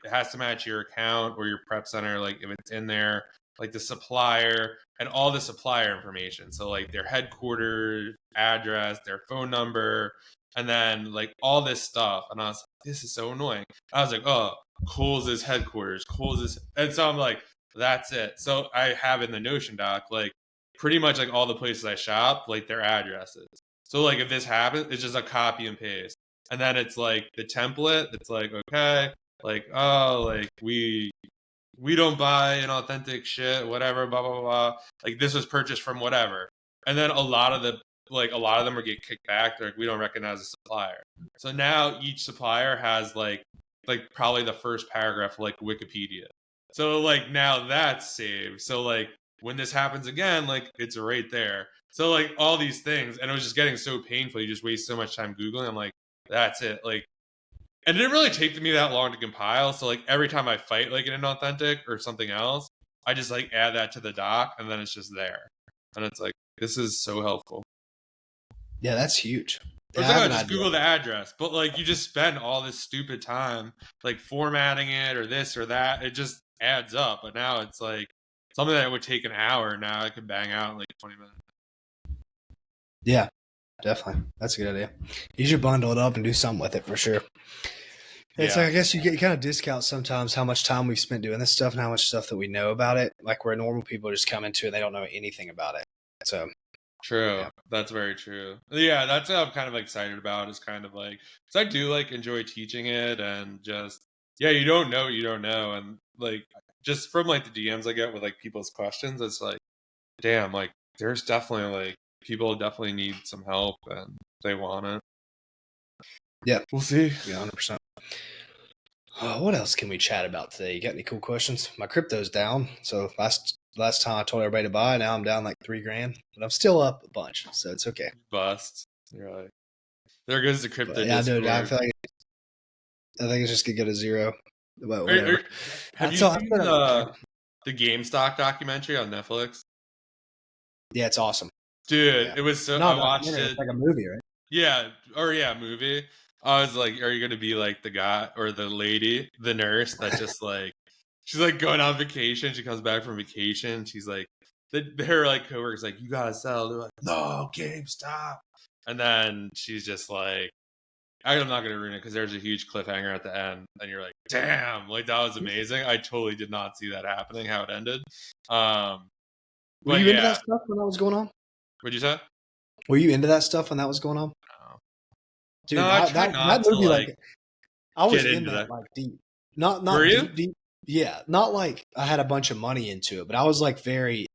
it has to match your account or your Prep Center, like if it's in there, like the supplier and all the supplier information. So like their headquarters address, their phone number, and then like all this stuff. And I was like, this is so annoying. I was like, oh, Kohl's is headquarters, Kohl's is, and so I'm like, that's it. So I have in the Notion doc, like pretty much like all the places I shop, like their addresses. So like if this happens, it's just a copy and paste. And then it's like the template, it's like, okay, like, oh, like we don't buy an authentic shit, whatever, blah, blah, blah, blah. Like this was purchased from whatever. And then a lot of them are get kicked back. They're like, we don't recognize a supplier. So now each supplier has like probably the first paragraph of like Wikipedia. So like now that's saved. So like when this happens again, like it's right there. So like all these things, and it was just getting so painful. You just waste so much time Googling. I'm like, that's it. Like, and it didn't really take me that long to compile. So like every time I fight like an inauthentic or something else, I just like add that to the doc and then it's just there. And it's like, this is so helpful. Yeah, that's huge. Or Yeah, it's I like, have oh, an just idea. Google the address. But like, you just spend all this stupid time like formatting it or this or that. It just adds up. But now it's like something that would take an hour. Now I can bang out in like 20 minutes. Yeah, definitely. That's a good idea. You should bundle it up and do something with it for sure. It's like, I guess you kind of discount sometimes how much time we've spent doing this stuff and how much stuff that we know about it. Like where normal people just come into it, and they don't know anything about it. So True. yeah. That's very true. Yeah, that's what I'm kind of excited about is kind of like, because I do like enjoy teaching it and just, yeah, you don't know what you don't know. And like, just from like the DMs I get with like people's questions, it's like, damn, like there's definitely like, people definitely need some help and they want it. Yeah. We'll see. Yeah, 100%. What else can we chat about today? You got any cool questions? My crypto's down. So last time I told everybody to buy, now I'm down like $3,000, but I'm still up a bunch, so it's okay. Bust. You're like, there goes the crypto But yeah, dude, I Discord. feel like I think it's just gonna go to 0. But whatever. Have you That's all. seen the GameStop documentary on Netflix? Yeah, it's awesome. Dude, Yeah. it was so, Not I a watched documentary. it. It's like a movie, right? Yeah, or yeah, movie. I was like, are you gonna be like the guy or the lady, the nurse that just like she's like going on vacation, she comes back from vacation, she's like her like coworkers like, you gotta sell. They're like, no, GameStop. And then she's just like, I'm not gonna ruin it because there's a huge cliffhanger at the end, and you're like, damn, like that was amazing. I totally did not see that happening, how it ended. Were But you into yeah, that stuff when that was going on? what'd you say? Were you into that stuff when that was going on? No, Dude, no, I try that not to movie, like like, I was get in into that that. like deep. Were Not you? deep. Yeah, not like I had a bunch of money into it, but I was like very.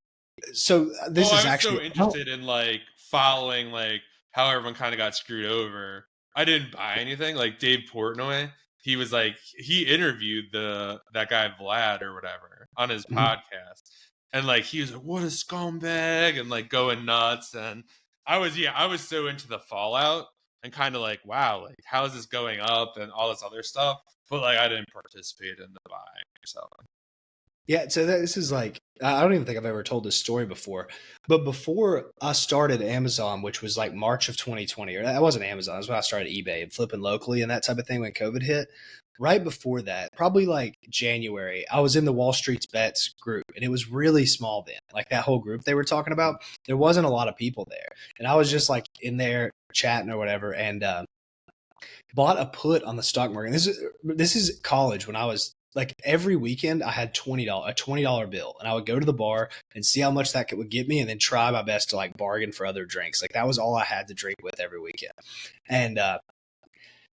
So Oh, this I is was actually. so interested in like following like how everyone kind of got screwed over. I didn't buy anything. Like Dave Portnoy, he was like he interviewed that guy Vlad or whatever on his Mhm. podcast, and like he was like, "What a scumbag," and like going nuts. And I was so into the fallout and kind of like, wow, like how is this going up and all this other stuff. But like I didn't participate in the buying or selling. Yeah, so this is like I don't even think I've ever told this story before, but before I started Amazon, which was like March of 2020, or that wasn't Amazon, that's when I started eBay and flipping locally and that type of thing when COVID hit. Right before that, probably like January, I was in the Wall Street's Bets group, and it was really small then. Like that whole group they were talking about, there wasn't a lot of people there, and I was just like in there chatting or whatever, and bought a put on the stock market. This is college when I was like every weekend I had a $20 bill, and I would go to the bar and see how much that would get me, and then try my best to like bargain for other drinks. Like that was all I had to drink with every weekend, and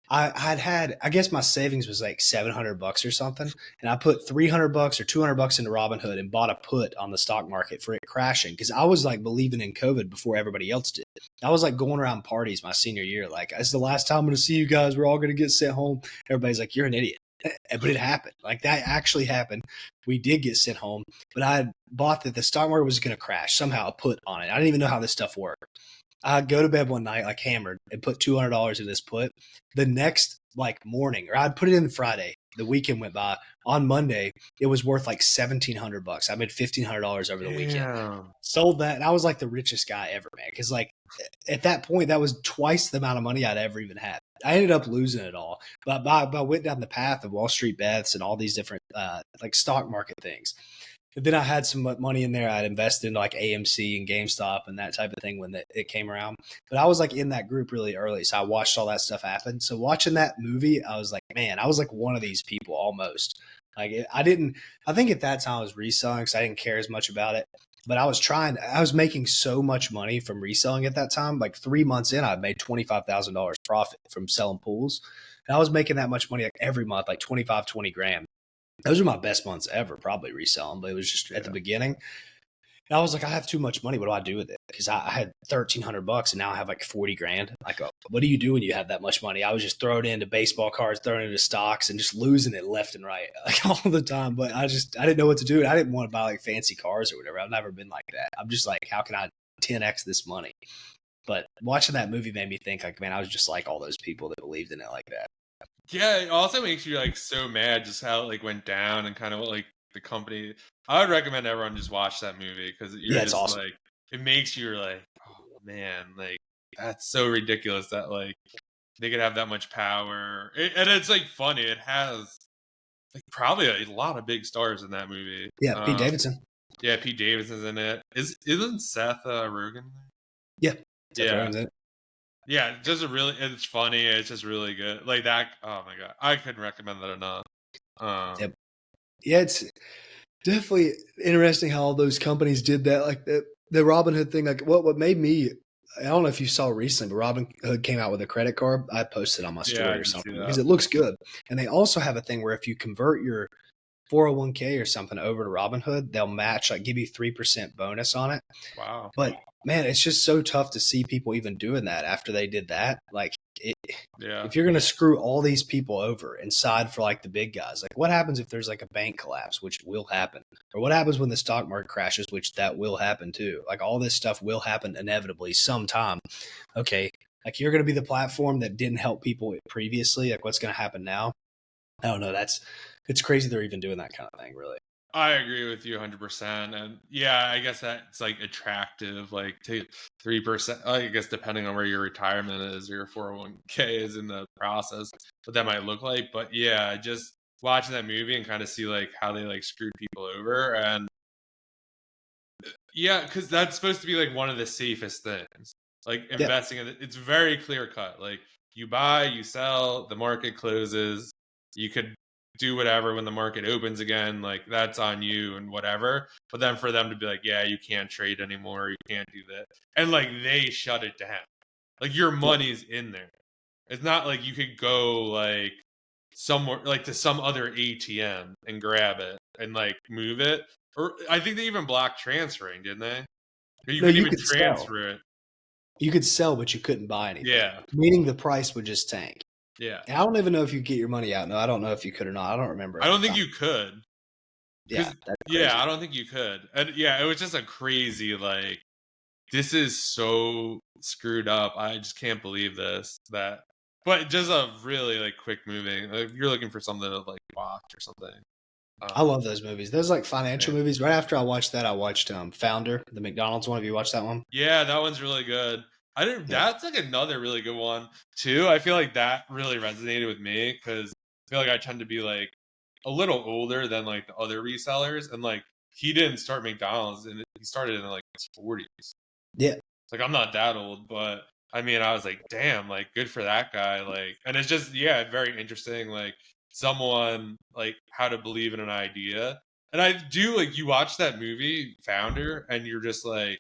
I guess my savings was like $700 or something, and I put $300 or $200 into Robinhood and bought a put on the stock market for it crashing because I was like believing in COVID before everybody else did. I was like going around parties my senior year, like it's the last time I'm going to see you guys. We're all going to get sent home. Everybody's like, you're an idiot. But it happened. Like that actually happened. We did get sent home, but I had bought that the stock market was going to crash somehow. I put on it. I didn't even know how this stuff worked. I'd go to bed one night like hammered and put $200 in this put. The next like morning, or I'd put it in Friday. The weekend went by. On Monday, it was worth like $1,700. I made $1,500 over the weekend. Damn. Sold that, and I was like the richest guy ever, man. Because like at that point, that was twice the amount of money I'd ever even had. I ended up losing it all, but I went down the path of Wall Street Bets and all these different like stock market things. And then I had some money in there. I'd invested in like AMC and GameStop and that type of thing when it came around. But I was like in that group really early. So I watched all that stuff happen. So watching that movie, I was like, man, I was like one of these people almost. Like I think at that time I was reselling because I didn't care as much about it. But I was making so much money from reselling at that time. Like 3 months in, I made $25,000 profit from selling pools. And I was making that much money like every month, like 25, 20 grand. Those are my best months ever, probably reselling, but it was just at the beginning. And I was like, I have too much money. What do I do with it? Because I had $1,300 and now I have like 40 grand. Like, what do you do when you have that much money? I was just throwing it into baseball cards, throwing it into stocks, and just losing it left and right, like all the time. But I didn't know what to do. I didn't want to buy like fancy cars or whatever. I've never been like that. I'm just like, how can I 10x this money? But watching that movie made me think like, man, I was just like all those people that believed in it like that. Yeah, it also makes you like so mad just how it like went down and kind of like the company. I would recommend everyone just watch that movie because you're it's just awesome. like, it makes you like, oh man, like that's so ridiculous that like they could have that much power, and it's like funny. It has like probably a lot of big stars in that movie. Yeah, Pete Davidson. Yeah, Pete Davidson's in it. Isn't Seth Rogen there? Yeah, Seth Yeah. Rogen's in it. Yeah, just it's funny. It's just really good. Like that. Oh my god, I couldn't recommend that enough. Yep. Yeah, it's definitely interesting how all those companies did that. Like the Robin Hood thing. Like what made me. I don't know if you saw recently, but Robin Hood came out with a credit card. I posted on my Yeah, I story or did see something that. because it looks good. And they also have a thing where if you convert your 401k or something over to Robinhood, they'll match, like give you 3% bonus on it. Wow. But man, it's just so tough to see people even doing that after they did that. Like Yeah. if you're going to screw all these people over and side for like the big guys, like what happens if there's like a bank collapse, which will happen, or what happens when the stock market crashes, which that will happen too. Like all this stuff will happen inevitably sometime. Okay. Like you're going to be the platform that didn't help people previously. Like what's going to happen now? I don't know. It's crazy they're even doing that kind of thing, really. I agree with you 100%. And yeah, I guess that's like attractive, like to 3%. I guess depending on where your retirement is or your 401k is in the process, what that might look like. But yeah, just watching that movie and kind of see like how they like screwed people over. And yeah, because that's supposed to be like one of the safest things. Like investing in it's very clear cut. Like you buy, you sell, the market closes. You could do whatever when the market opens again. Like that's on you and whatever. But then for them to be like, yeah, you can't trade anymore. You can't do that. And like they shut it down. Like your money's in there. It's not like you could go like somewhere like to some other ATM and grab it and like move it. Or I think they even blocked transferring, didn't they? You No, couldn't you even could transfer sell. it. You could sell, but you couldn't buy anything. Yeah. Meaning the price would just tank. Yeah. And I don't even know if you get your money out. No, I don't know if you could or not. I don't remember. I don't think you could. Yeah, that's yeah, crazy. I don't think you could. And yeah, it was just a crazy like this is so screwed up. I just can't believe this. But just a really like quick moving. Like, if you're looking for something to like watch or something. I love those movies. Those like financial movies. Right after I watched that, I watched Founder, the McDonald's one. Have you watched that one? Yeah, that one's really good. I didn't. Yeah. That's like another really good one too. I feel like that really resonated with me because I feel like I tend to be like a little older than like the other resellers, and like he didn't start McDonald's, and he started in like his 40s. Yeah. Like I'm not that old, but I mean, I was like, damn, like good for that guy. Like, and it's just yeah, very interesting. Like someone like how to believe in an idea, and I do like you watch that movie Founder, and you're just like.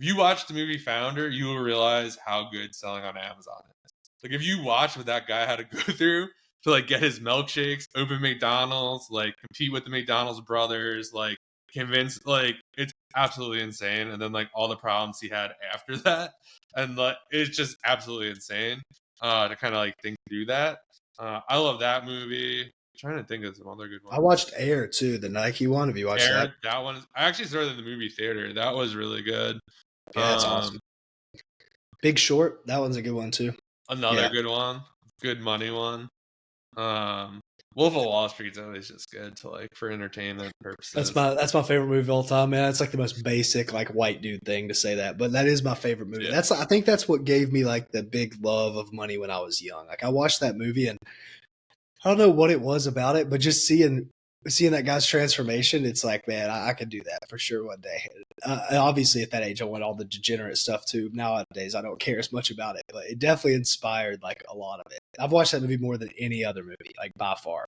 If you watch the movie Founder, you will realize how good selling on Amazon is. Like if you watch what that guy had to go through to like get his milkshakes, open McDonald's, like compete with the McDonald's brothers, like convince like it's absolutely insane. And then like all the problems he had after that. And like it's just absolutely insane to kind of like think through that. I love that movie. I'm trying to think of some other good ones. I watched Air too, the Nike one. Have you watched Air, that? that one. I actually started in the movie theater. That was really good. Yeah, that's awesome. Big Short, that one's a good one too. Another good one, good money one. Wolf of Wall Street's always just good to like for entertainment purposes. That's my favorite movie of all time, man. It's like the most basic like white dude thing to say that, but that is my favorite movie. Yeah. I think that's what gave me like the big love of money when I was young. Like I watched that movie and I don't know what it was about it, but just seeing that guy's transformation, it's like, man, I could do that for sure one day. Obviously, at that age, I want all the degenerate stuff too. Nowadays, I don't care as much about it, but it definitely inspired like a lot of it. I've watched that movie more than any other movie, like by far.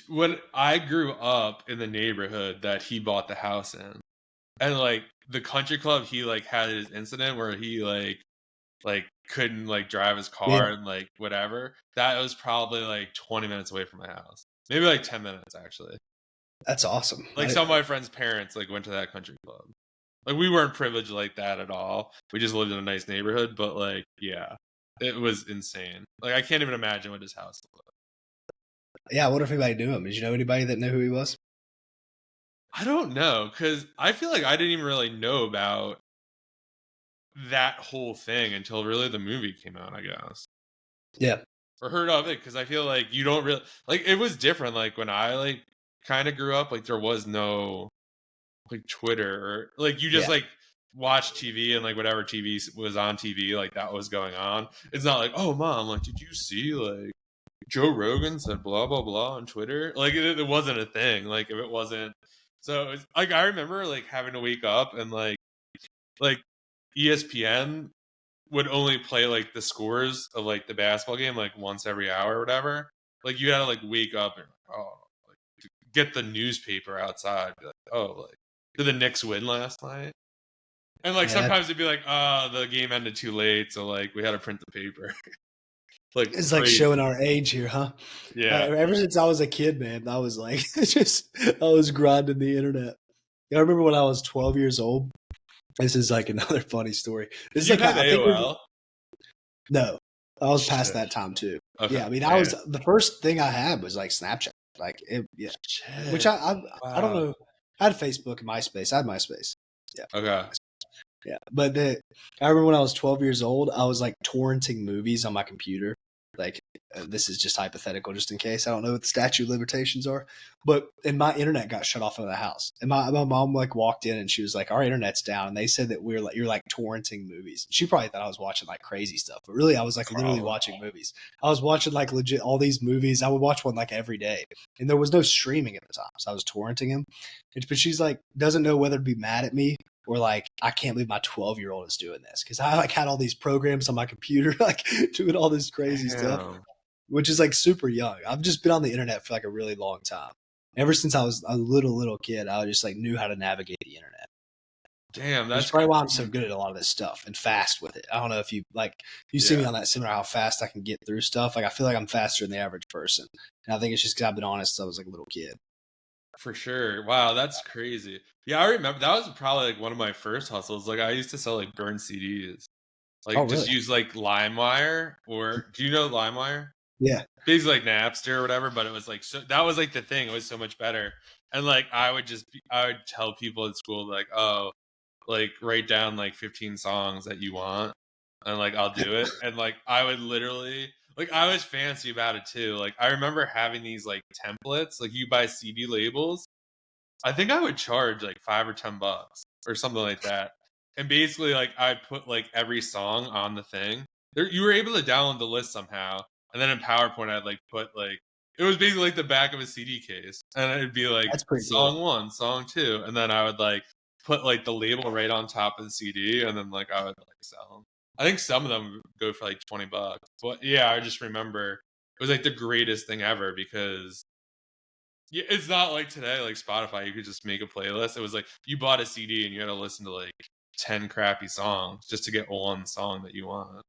When I grew up in the neighborhood that he bought the house in, and like the country club, he like had his incident where he like couldn't like drive his car and like whatever. That was probably like 20 minutes away from my house. Maybe like 10 minutes actually. That's awesome. Like some of my friends' parents like went to that country club. Like we weren't privileged like that at all. We just lived in a nice neighborhood, but like yeah, it was insane. Like I can't even imagine what his house looked like. Yeah, I wonder if anybody knew him. Did you know anybody that knew who he was? I don't know, because I feel like I didn't even really know about that whole thing until really the movie came out, I guess. Yeah. Or heard of it, because I feel like you don't really like it was different like when I like kind of grew up, like there was no like Twitter or like you just Yeah. like watch TV and like whatever TV was on TV, like that was going on. It's not like, oh mom, like did you see like Joe Rogan said blah blah blah on Twitter? Like it wasn't a thing. Like if it wasn't, so it's like I remember like having to wake up and like ESPN would only play like the scores of like the basketball game like once every hour or whatever. Like you had to like wake up and like to get the newspaper outside. Be like, oh, like did the Knicks win last night? And like Yeah, sometimes it'd be like, the game ended too late, so like we had to print the paper. Like it's like crazy. showing our age here, huh? Yeah. Ever since I was a kid, man, I was like, I was grinding the internet. I remember when I was 12 years old. This is like another funny story. This is You like had I think AOL? no, I was past Shit. that time too. Okay. Yeah, I mean, I Man. was the first thing I had was like Snapchat, like yeah, Shit. which I don't Wow. know. I had Facebook and MySpace. I had MySpace. Yeah. Okay. Yeah, but I remember when I was 12 years old, I was like torrenting movies on my computer. Like this is just hypothetical, just in case. I don't know what the statute of limitations are, and my internet got shut off of the house, and my mom like walked in and she was like, "Our internet's down," and they said that you're like torrenting movies. She probably thought I was watching like crazy stuff, but really I was like literally watching movies. I was watching like legit all these movies. I would watch one like every day, and there was no streaming at the time, so I was torrenting them. But she's like doesn't know whether to be mad at me or like I can't believe my 12-year-old is doing this because I like had all these programs on my computer like doing all this crazy stuff, which is like super young. I've just been on the internet for like a really long time. Ever since I was a little kid, I just like knew how to navigate the internet. Damn, That's that's probably why I'm so good at a lot of this stuff and fast with it. I don't know if you see me on that seminar, how fast I can get through stuff. Like I feel like I'm faster than the average person, and I think it's just because I've been honest since I was like a little kid. for sure. Wow, that's crazy. Yeah, I remember that was probably like one of my first hustles. Like I used to sell like burned CDs. Like Oh, just really? use like LimeWire or do you know LimeWire? Yeah. Basically like Napster or whatever, but it was like so that was like the thing. It was so much better. And like I would tell people at school like, oh, like write down like 15 songs that you want and like I'll do it. And like I would literally like I was fancy about it too. Like I remember having these like templates, like you buy CD labels. I think I would charge like $5 or $10 or something like that. And basically like I'd put like every song on the thing. There you were able to download the list somehow. And then in PowerPoint I'd like put like it was basically like the back of a CD case. And it'd be like That's pretty cool. song 1, song 2, and then I would like put like the label right on top of the CD and then like I would like sell them. I think some of them go for like $20. But yeah, I just remember it was like the greatest thing ever because yeah, it's not like today, like Spotify, you could just make a playlist. It was like you bought a CD and you had to listen to like 10 crappy songs just to get one song that you want.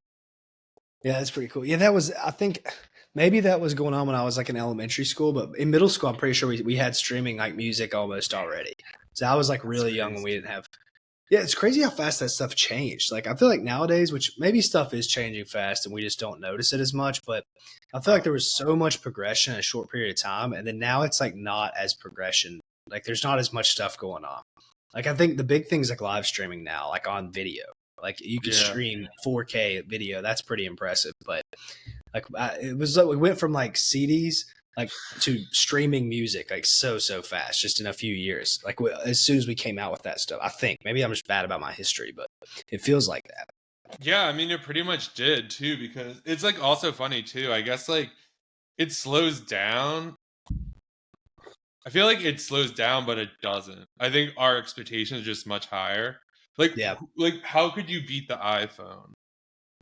Yeah, that's pretty cool. Yeah, that was, I think maybe that was going on when I was like in elementary school, but in middle school, I'm pretty sure we had streaming like music almost already. So I was like really young when we didn't have. Yeah, it's crazy how fast that stuff changed. Like I feel like nowadays, which maybe stuff is changing fast and we just don't notice it as much, but I feel like there was so much progression in a short period of time. And then now it's like not as progression. Like there's not as much stuff going on. Like I think the big thing's like live streaming now, like on video. Like you can stream 4K video. That's pretty impressive. But like it was like we went from like CDs like to streaming music like so fast just in a few years. Like as soon as we came out with that stuff, I think maybe I'm just bad about my history, but it feels like that. Yeah, I mean it pretty much did too because it's like also funny too. I guess like it slows down. I feel like it slows down, but it doesn't. I think our expectation is just much higher. Like, Yeah. like how could you beat the iPhone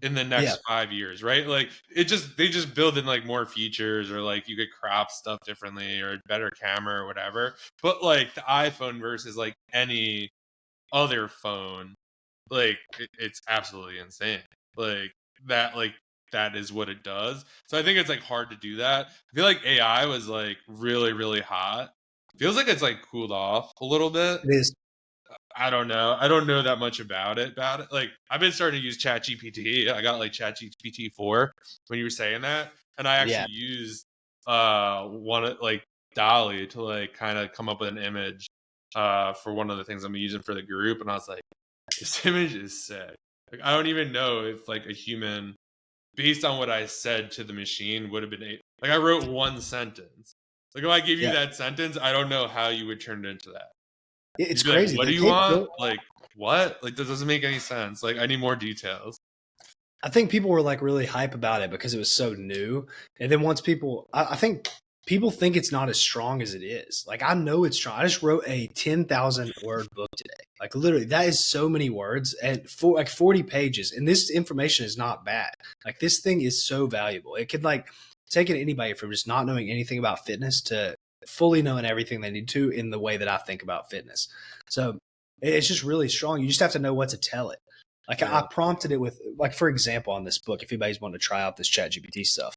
in the next 5 years, right? Like they just build in like more features or like you could crop stuff differently or a better camera or whatever. But like the iPhone versus like any other phone, like it's absolutely insane. Like that is what it does. So I think it's like hard to do that. I feel like AI was like really hot. Feels like it's like cooled off a little bit. It is. I don't know. I don't know that much about it. Like I've been starting to use ChatGPT. I got like ChatGPT 4 when you were saying that, and I actually used one like Dolly to like kind of come up with an image for one of the things I'm using for the group, and I was like, this image is sick. Like I don't even know if like a human, based on what I said to the machine, would have been like I wrote one sentence. Like if I give you Yeah, that sentence, I don't know how you would turn it into that. it's You'd be like, crazy. what The do you want? capability. Like, what? Like, that doesn't make any sense. Like, I need more details. I think people were like really hype about it because it was so new. And then once I think people think it's not as strong as it is. Like I know it's strong. I just wrote a 10,000 word book today. Like literally, that is so many words and for like 40 pages. And this information is not bad. Like this thing is so valuable. It could like take it anybody from just not knowing anything about fitness to fully knowing everything they need to in the way that I think about fitness. So it's just really strong. You just have to know what to tell it. Like Yeah. I prompted it with, like for example, on this book, if anybody's wanting to try out this ChatGPT stuff,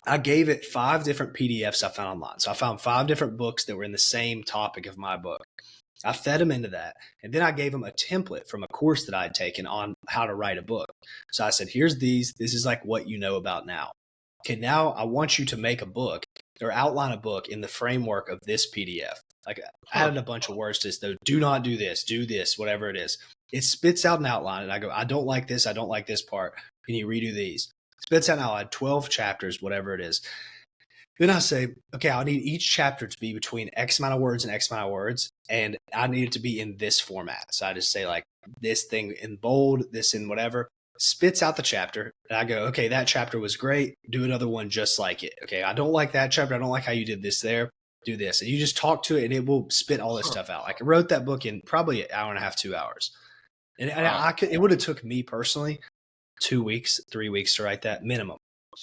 I gave it 5 different PDFs I found online. So I found 5 different books that were in the same topic of my book. I fed them into that, and then I gave them a template from a course that I had taken on how to write a book. So I said, "Here's these. This is like what you know about now. Okay, now I want you to make a book or outline a book in the framework of this PDF." Like I added a bunch of words to this, though. Do not do this, do this, whatever it is. It spits out an outline, and I go, I don't like this. I don't like this part. Can you redo these? Spits out an outline, 12 chapters, whatever it is. Then I say, okay, I need each chapter to be between X amount of words and X amount of words, and I need it to be in this format. So I just say like this thing in bold, this in whatever, spits out the chapter, and I go, okay, that chapter was great. Do another one just like it. Okay, I don't like that chapter. I don't like how you did this there. Do this. And you just talk to it, and it will spit all this stuff out. Like I wrote that book in probably an hour and a half, 2 hours. And Wow. it would have took me personally 2 weeks, 3 weeks to write that minimum.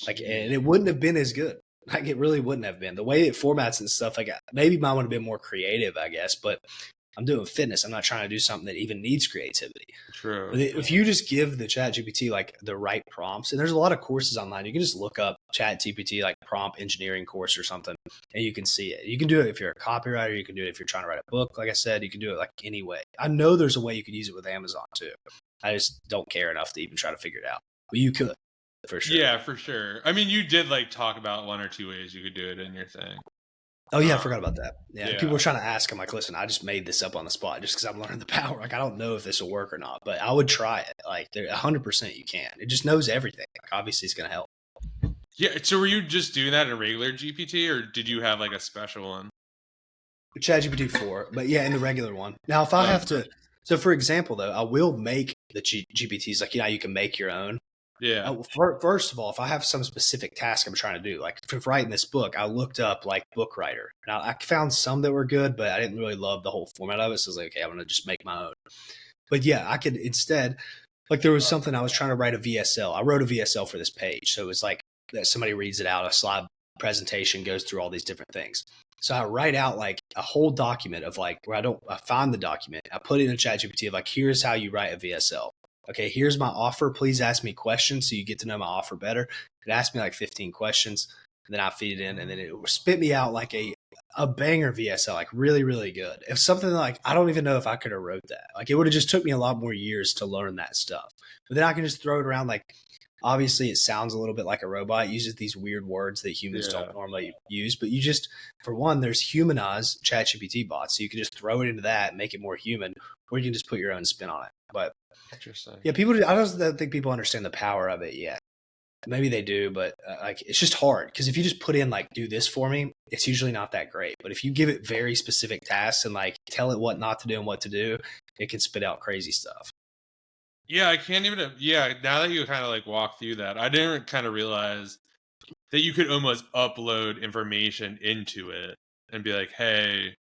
Like, and it wouldn't have been as good. Like, it really wouldn't have been. The way it formats and stuff, like, maybe mine would have been more creative, I guess. But I'm doing fitness. I'm not trying to do something that even needs creativity. True. But if you just give the Chat GPT like the right prompts, and there's a lot of courses online, you can just look up Chat GPT like prompt engineering course or something, and you can see it. You can do it if you're a copywriter. You can do it if you're trying to write a book. Like I said, you can do it like any way. I know there's a way you could use it with Amazon too. I just don't care enough to even try to figure it out. But you could, for sure. Yeah, for sure. I mean, you did like talk about 1 or 2 ways you could do it in your thing. Oh yeah, I forgot about that. Yeah, Yeah. people were trying to ask. I'm like, listen, I just made this up on the spot just because I'm learning the power. Like, I don't know if this will work or not, but I would try it. Like, 100% you can. It just knows everything. Like, obviously, it's gonna help. Yeah. So were you just doing that in regular GPT, or did you have like a special one? ChatGPT 4, but yeah, in the regular one. Now, if I have to, so for example, though, I will make the GPTs like you can make your own. Yeah. First of all, if I have some specific task I'm trying to do, like for writing this book, I looked up like book writer. Now I found some that were good, but I didn't really love the whole format of it. So I was like, okay, I'm gonna just make my own. But yeah, I could instead, like there was something I was trying to write a VSL. I wrote a VSL for this page, so it was like that somebody reads it out, a slide presentation goes through all these different things. So I write out like a whole document of like where I find the document, I put it in a ChatGPT of like, here's how you write a VSL. Okay, here's my offer. Please ask me questions so you get to know my offer better. It asked me like 15 questions, and then I feed it in, and then it spit me out like a banger VSL, like really, really good. If something like I don't even know if I could have wrote that. Like it would have just took me a lot more years to learn that stuff. But then I can just throw it around like obviously it sounds a little bit like a robot. It uses these weird words that humans don't normally use. But you just, for one, there's humanized ChatGPT bots. So you can just throw it into that and make it more human, or you can just put your own spin on it. But Interesting. yeah, I don't think people understand the power of it yet. Maybe they do, but like it's just hard because if you just put in like do this for me, it's usually not that great. But if you give it very specific tasks and like tell it what not to do and what to do, it can spit out crazy stuff. Yeah, I can't even. Yeah, now that you kind of like walk through that, I didn't kind of realize that you could almost upload information into it and be like, hey,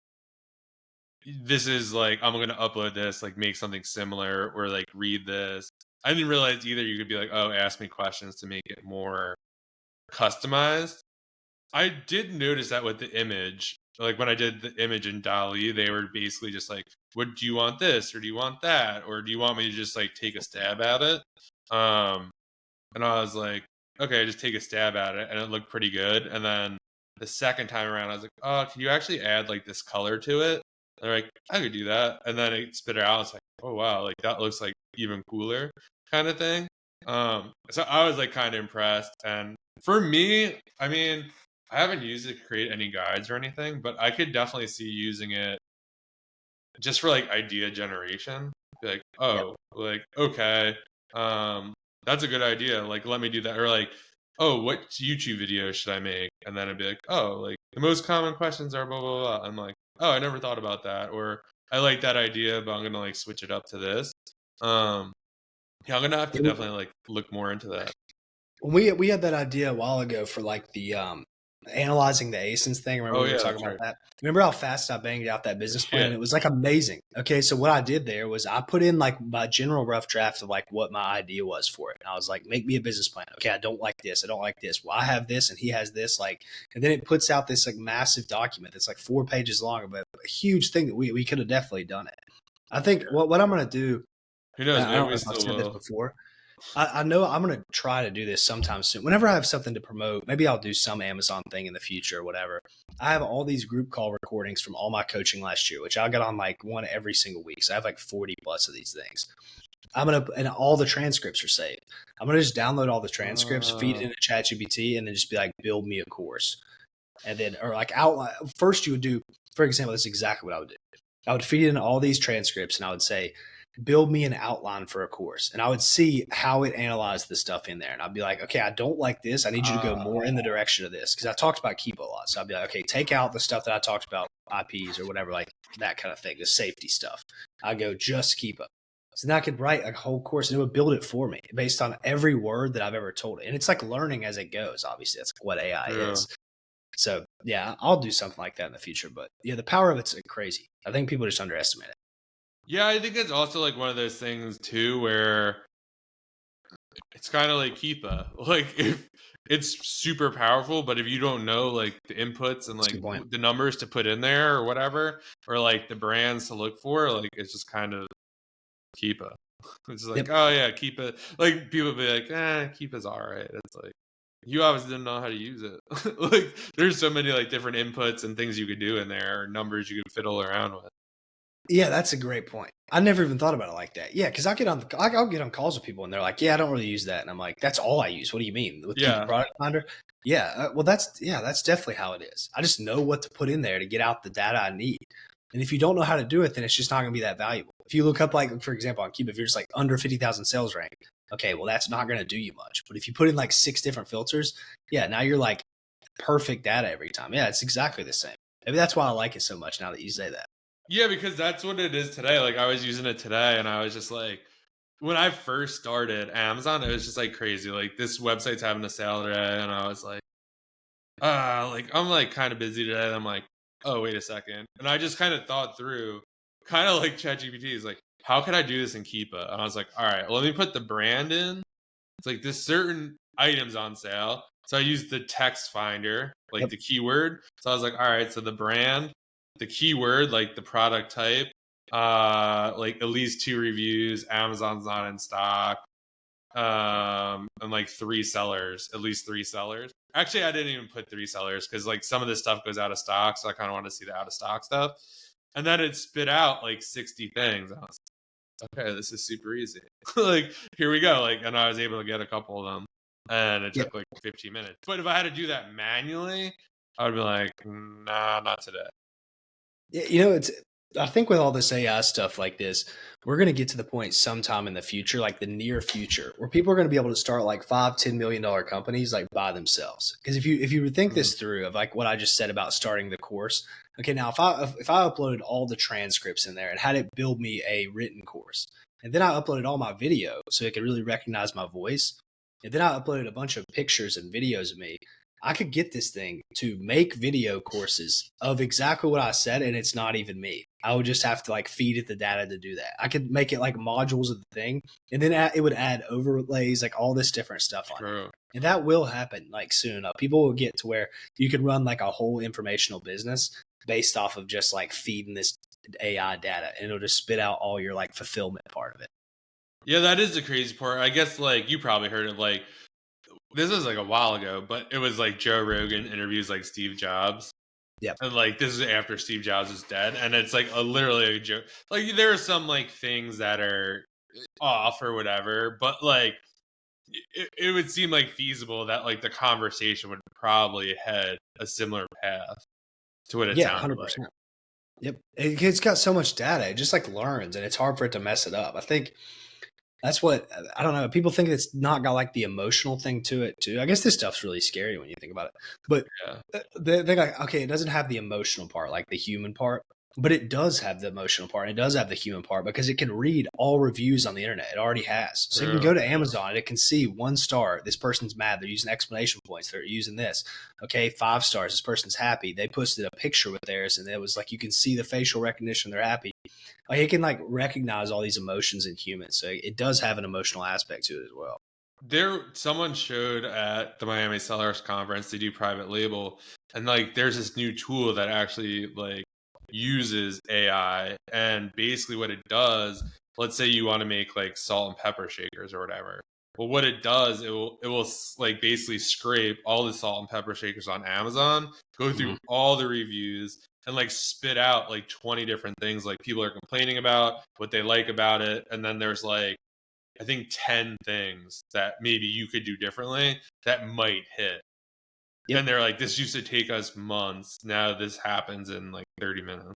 this is like, I'm going to upload this, like make something similar or like read this. I didn't realize either you could be like, oh, ask me questions to make it more customized. I did notice that with the image, like when I did the image in DALL-E, they were basically just like, "What do you want this, or do you want that, or do you want me to just like take a stab at it?" And I was like, "Okay, just take a stab at it," and it looked pretty good. And then the second time around, I was like, "Oh, can you actually add like this color to it?" And they're like, "I could do that," and then it spit it out. It's like, "Oh wow, like that looks like even cooler," kind of thing. So I was like kind of impressed, and for me, I mean, I haven't used it to create any guides or anything, but I could definitely see using it just for like idea generation. Be like, Yep. oh, like okay, that's a good idea. Like, let me do that, or like, oh, what YouTube video should I make? And then I'd be like, oh, like the most common questions are blah, blah, blah. I'm like, oh, I never thought about that. Or I like that idea, but I'm going to like switch it up to this. Yeah, I'm going to have to definitely like look more into that. We had that idea a while ago for like the analyzing the ASINs thing. Remember we were talking about that? Remember how fast I banged out that business plan? Yeah. It was like amazing. Okay, so what I did there was I put in like my general rough draft of like what my idea was for it. And I was like, make me a business plan. Okay, I don't like this. I don't like this. Well, I have this and he has this. Like, and then it puts out this like massive document that's like 4 pages long, but a huge thing that we could have definitely done it. I think what I'm going to do. Who knows? I don't know if I've said this before. I know I'm going to try to do this sometime soon. Whenever I have something to promote, maybe I'll do some Amazon thing in the future or whatever. I have all these group call recordings from all my coaching last year, which I got on like one every single week. So I have like 40 plus of these things. And all the transcripts are saved. I'm going to just download all the transcripts, feed it into ChatGPT, and then just be like, build me a course. And then, or like outline. First you would do, for example, that's exactly what I would do. I would feed in all these transcripts and I would say, build me an outline for a course. And I would see how it analyzed the stuff in there. And I'd be like, okay, I don't like this. I need you to go more in the direction of this. Cause I talked about Keepa a lot. So I'd be like, okay, take out the stuff that I talked about, IPs or whatever, like that kind of thing, the safety stuff. I go just Keepa. So then I could write a whole course and it would build it for me based on every word that I've ever told it. And it's like learning as it goes. Obviously that's what AI is. So yeah, I'll do something like that in the future, but yeah, the power of it's crazy. I think people just underestimate it. Yeah, I think it's also like one of those things too where it's kind of like Keepa. Like if it's super powerful, but if you don't know like the inputs and like the numbers to put in there or whatever, or like the brands to look for, like it's just kind of Keepa. It's like, oh yeah, Keepa. Like people be like, Keepa's all right. It's like you obviously didn't know how to use it. Like there's so many like different inputs and things you could do in there, or numbers you could fiddle around with. Yeah, that's a great point. I never even thought about it like that. Yeah, because I'll get on calls with people and they're like, "Yeah, I don't really use that," and I'm like, "That's all I use. What do you mean with Keepa Product Finder?" Yeah, well, that's definitely how it is. I just know what to put in there to get out the data I need. And if you don't know how to do it, then it's just not going to be that valuable. If you look up, like for example, on Keepa, if you're just like under 50,000 sales rank, okay, well that's not going to do you much. But if you put in like 6 different filters, yeah, now you're like perfect data every time. Yeah, it's exactly the same. Maybe that's why I like it so much now that you say that. Yeah, because that's what it is today. Like I was using it today and I was just like, when I first started Amazon, it was just like crazy. Like this website's having a sale today. And I was like, I'm like kind of busy today. And I'm like, oh, wait a second. And I just kind of thought through kind of like ChatGPT is like, how could I do this in Keepa? And I was like, all right, let me put the brand in. It's like this certain items on sale. So I used the text finder, like the keyword. So I was like, all right, so the brand, the keyword, like the product type, like at least 2 reviews, Amazon's not in stock, and like 3 sellers, at least 3 sellers. Actually, I didn't even put 3 sellers because like some of this stuff goes out of stock, so I kind of wanted to see the out of stock stuff. And then it spit out like 60 things. I was like, okay, this is super easy. Like here we go. Like, and I was able to get a couple of them, and it took like 15 minutes. But if I had to do that manually, I would be like, nah, not today. Yeah, I think with all this AI stuff like this, we're going to get to the point sometime in the future, like the near future, where people are going to be able to start like $5-10 million companies like by themselves. Because if you think this through of like what I just said about starting the course, okay, now if I uploaded all the transcripts in there and had it build me a written course, and then I uploaded all my video so it could really recognize my voice, and then I uploaded a bunch of pictures and videos of me, I could get this thing to make video courses of exactly what I said, and it's not even me. I would just have to like feed it the data to do that. I could make it like modules of the thing, and then it would add overlays, like all this different stuff on it. And that will happen like soon enough. People will get to where you can run like a whole informational business based off of just like feeding this AI data, and it'll just spit out all your like fulfillment part of it. Yeah, that is the crazy part. I guess like you probably heard of like, this was like a while ago, but it was like Joe Rogan interviews like Steve Jobs. Yeah. And like this is after Steve Jobs is dead. And it's like literally a joke. Like there are some like things that are off or whatever, but like it would seem like feasible that like the conversation would probably head a similar path to what it sounded 100%. Like. Yep. It's got so much data. It just like learns and it's hard for it to mess it up. I think That's what I don't know. People think it's not got like the emotional thing to it too. I guess this stuff's really scary when you think about it. But Yeah. they're like, okay, it doesn't have the emotional part, like the human part, but it does have the emotional part. And it does have the human part because it can read all reviews on the internet. It already has. So you can go to Amazon and it can see 1 star. This person's mad. They're using exclamation points. They're using this. Okay, 5 stars. This person's happy. They posted a picture with theirs, and it was like you can see the facial recognition. They're happy. Like it can like recognize all these emotions in humans. So it does have an emotional aspect to it as well. Someone showed at the Miami Sellers Conference, they do private label, and like there's this new tool that actually like uses AI, and basically what it does, let's say you want to make like salt and pepper shakers or whatever. Well, what it does, it will like basically scrape all the salt and pepper shakers on Amazon, go through all the reviews, and like spit out like 20 different things like people are complaining about, what they like about it, and then there's like I think 10 things that maybe you could do differently that might hit. Yep. And they're like, this used to take us months. Now this happens in like 30 minutes.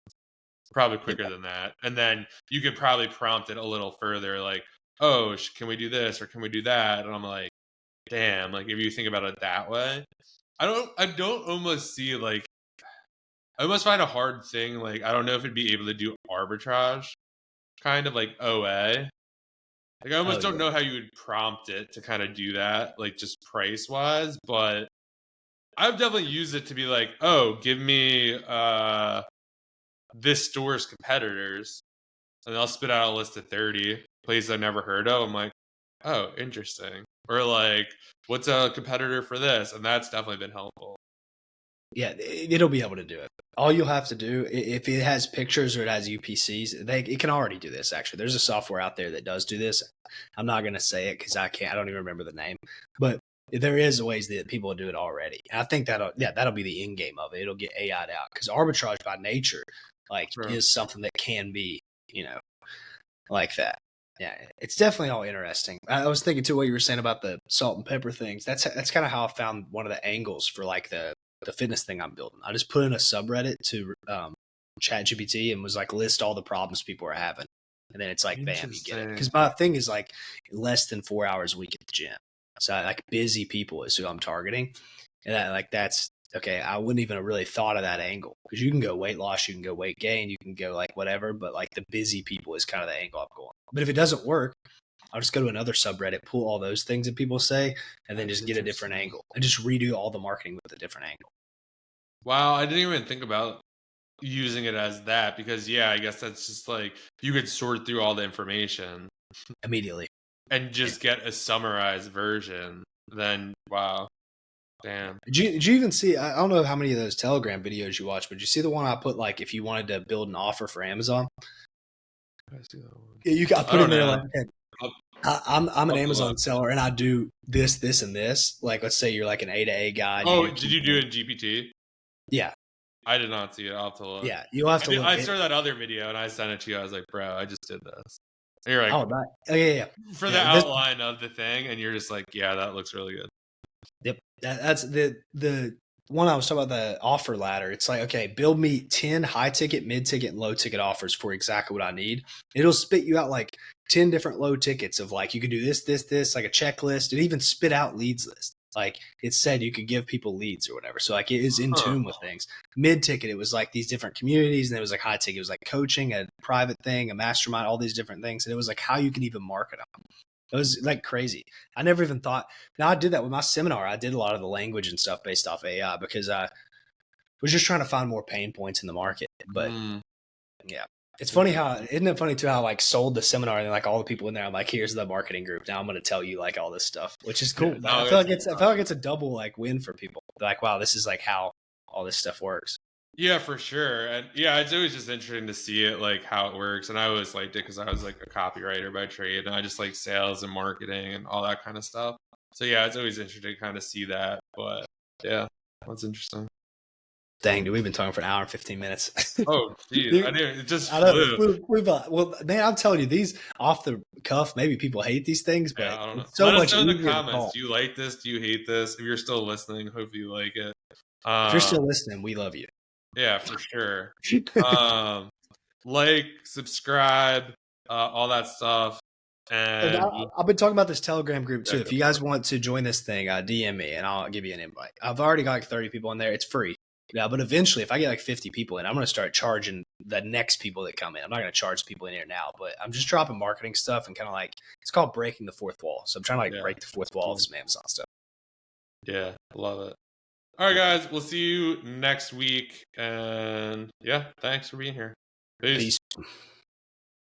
Probably quicker than that. And then you could probably prompt it a little further, like, oh, can we do this or can we do that? And I'm like, damn, like if you think about it that way, I don't almost see like, I almost find a hard thing. Like, I don't know if it'd be able to do arbitrage, kind of like OA. Like I almost don't know how you would prompt it to kind of do that, like just price wise, but I've definitely used it to be like, oh, give me this store's competitors, and they'll spit out a list of 30 places I've never heard of. I'm like, oh, interesting. Or like, what's a competitor for this? And that's definitely been helpful. Yeah, it'll be able to do it. All you'll have to do, if it has pictures or it has UPCs, it can already do this, actually. There's a software out there that does do this. I'm not going to say it because I don't even remember the name. But there is ways that people do it already. And I think that'll be the end game of it. It'll get AI'd out. Because arbitrage by nature, is something that can be, like that. Yeah, it's definitely all interesting. I was thinking, too, what you were saying about the salt and pepper things. That's kind of how I found one of the angles for, like, the fitness thing I'm building. I just put in a subreddit to ChatGPT and was like, list all the problems people are having. And then it's like, bam, you get it. Because my thing is like less than 4 hours a week at the gym. So like busy people is who I'm targeting. And that's okay. I wouldn't even have really thought of that angle because you can go weight loss, you can go weight gain, you can go like whatever. But like the busy people is kind of the angle I'm going. But if it doesn't work, I'll just go to another subreddit, pull all those things that people say, and then just get a different angle and just redo all the marketing with a different angle. Wow, I didn't even think about using it as that because, yeah, I guess that's just like you could sort through all the information immediately and just get a summarized version. Then, wow, damn. Did you even see? I don't know how many of those Telegram videos you watch, but did you see the one I put? Like, if you wanted to build an offer for Amazon, I see that one. Yeah, you got put in there like, okay, I'm an Amazon look. seller and I do this, this, and this. Like, let's say you're like an A to A guy. Oh, did you do it in GPT? Yeah. I did not see it. I'll have to look. Yeah, you'll have to look. I saw that other video and I sent it to you. I was like, bro, I just did this. And you're like, oh yeah. For the outline of the thing, and you're just like, yeah, that looks really good. Yep. That's the one I was talking about, the offer ladder. It's like, okay, build me 10 high ticket, mid ticket, and low ticket offers for exactly what I need. It'll spit you out like 10 different low tickets of like, you can do this, like a checklist. It even spit out leads list. Like it said you could give people leads or whatever. So like it is in tune with things. Mid ticket, it was like these different communities, and it was like high ticket. It was like coaching, a private thing, a mastermind, all these different things. And it was like how you can even market them. It was like crazy. I never even thought. Now I did that with my seminar. I did a lot of the language and stuff based off AI because I was just trying to find more pain points in the market. But yeah, it's funny isn't it funny too how like sold the seminar and like all the people in there. I'm like, here's the marketing group. Now I'm going to tell you like all this stuff, which is cool. I feel like it's a double like win for people. They're like, wow, this is like how all this stuff works. Yeah, for sure. And yeah, it's always just interesting to see it, like how it works. And I always liked it because I was like a copywriter by trade and I just like sales and marketing and all that kind of stuff. So yeah, it's always interesting to kind of see that. But yeah, that's interesting. Dang, dude, we've been talking for an hour and 15 minutes. Oh, geez. I knew it just flew. Well, man, I'm telling you, these off the cuff, maybe people hate these things, but yeah, I don't know. So Let much us know in the comments. Do you like this? Do you hate this? If you're still listening, hope you like it. If you're still listening, we love you. Yeah, for sure. Like, subscribe, all that stuff. And I've been talking about this Telegram group too. Yeah, If you guys want to join this thing, DM me and I'll give you an invite. I've already got like 30 people in there. It's free. Yeah, but eventually, if I get like 50 people in, I'm going to start charging the next people that come in. I'm not going to charge people in here now, but I'm just dropping marketing stuff and kind of like, it's called breaking the fourth wall. So I'm trying to like break the fourth wall of some Amazon stuff. Yeah, love it. All right, guys, we'll see you next week. And yeah, thanks for being here. Peace. Peace.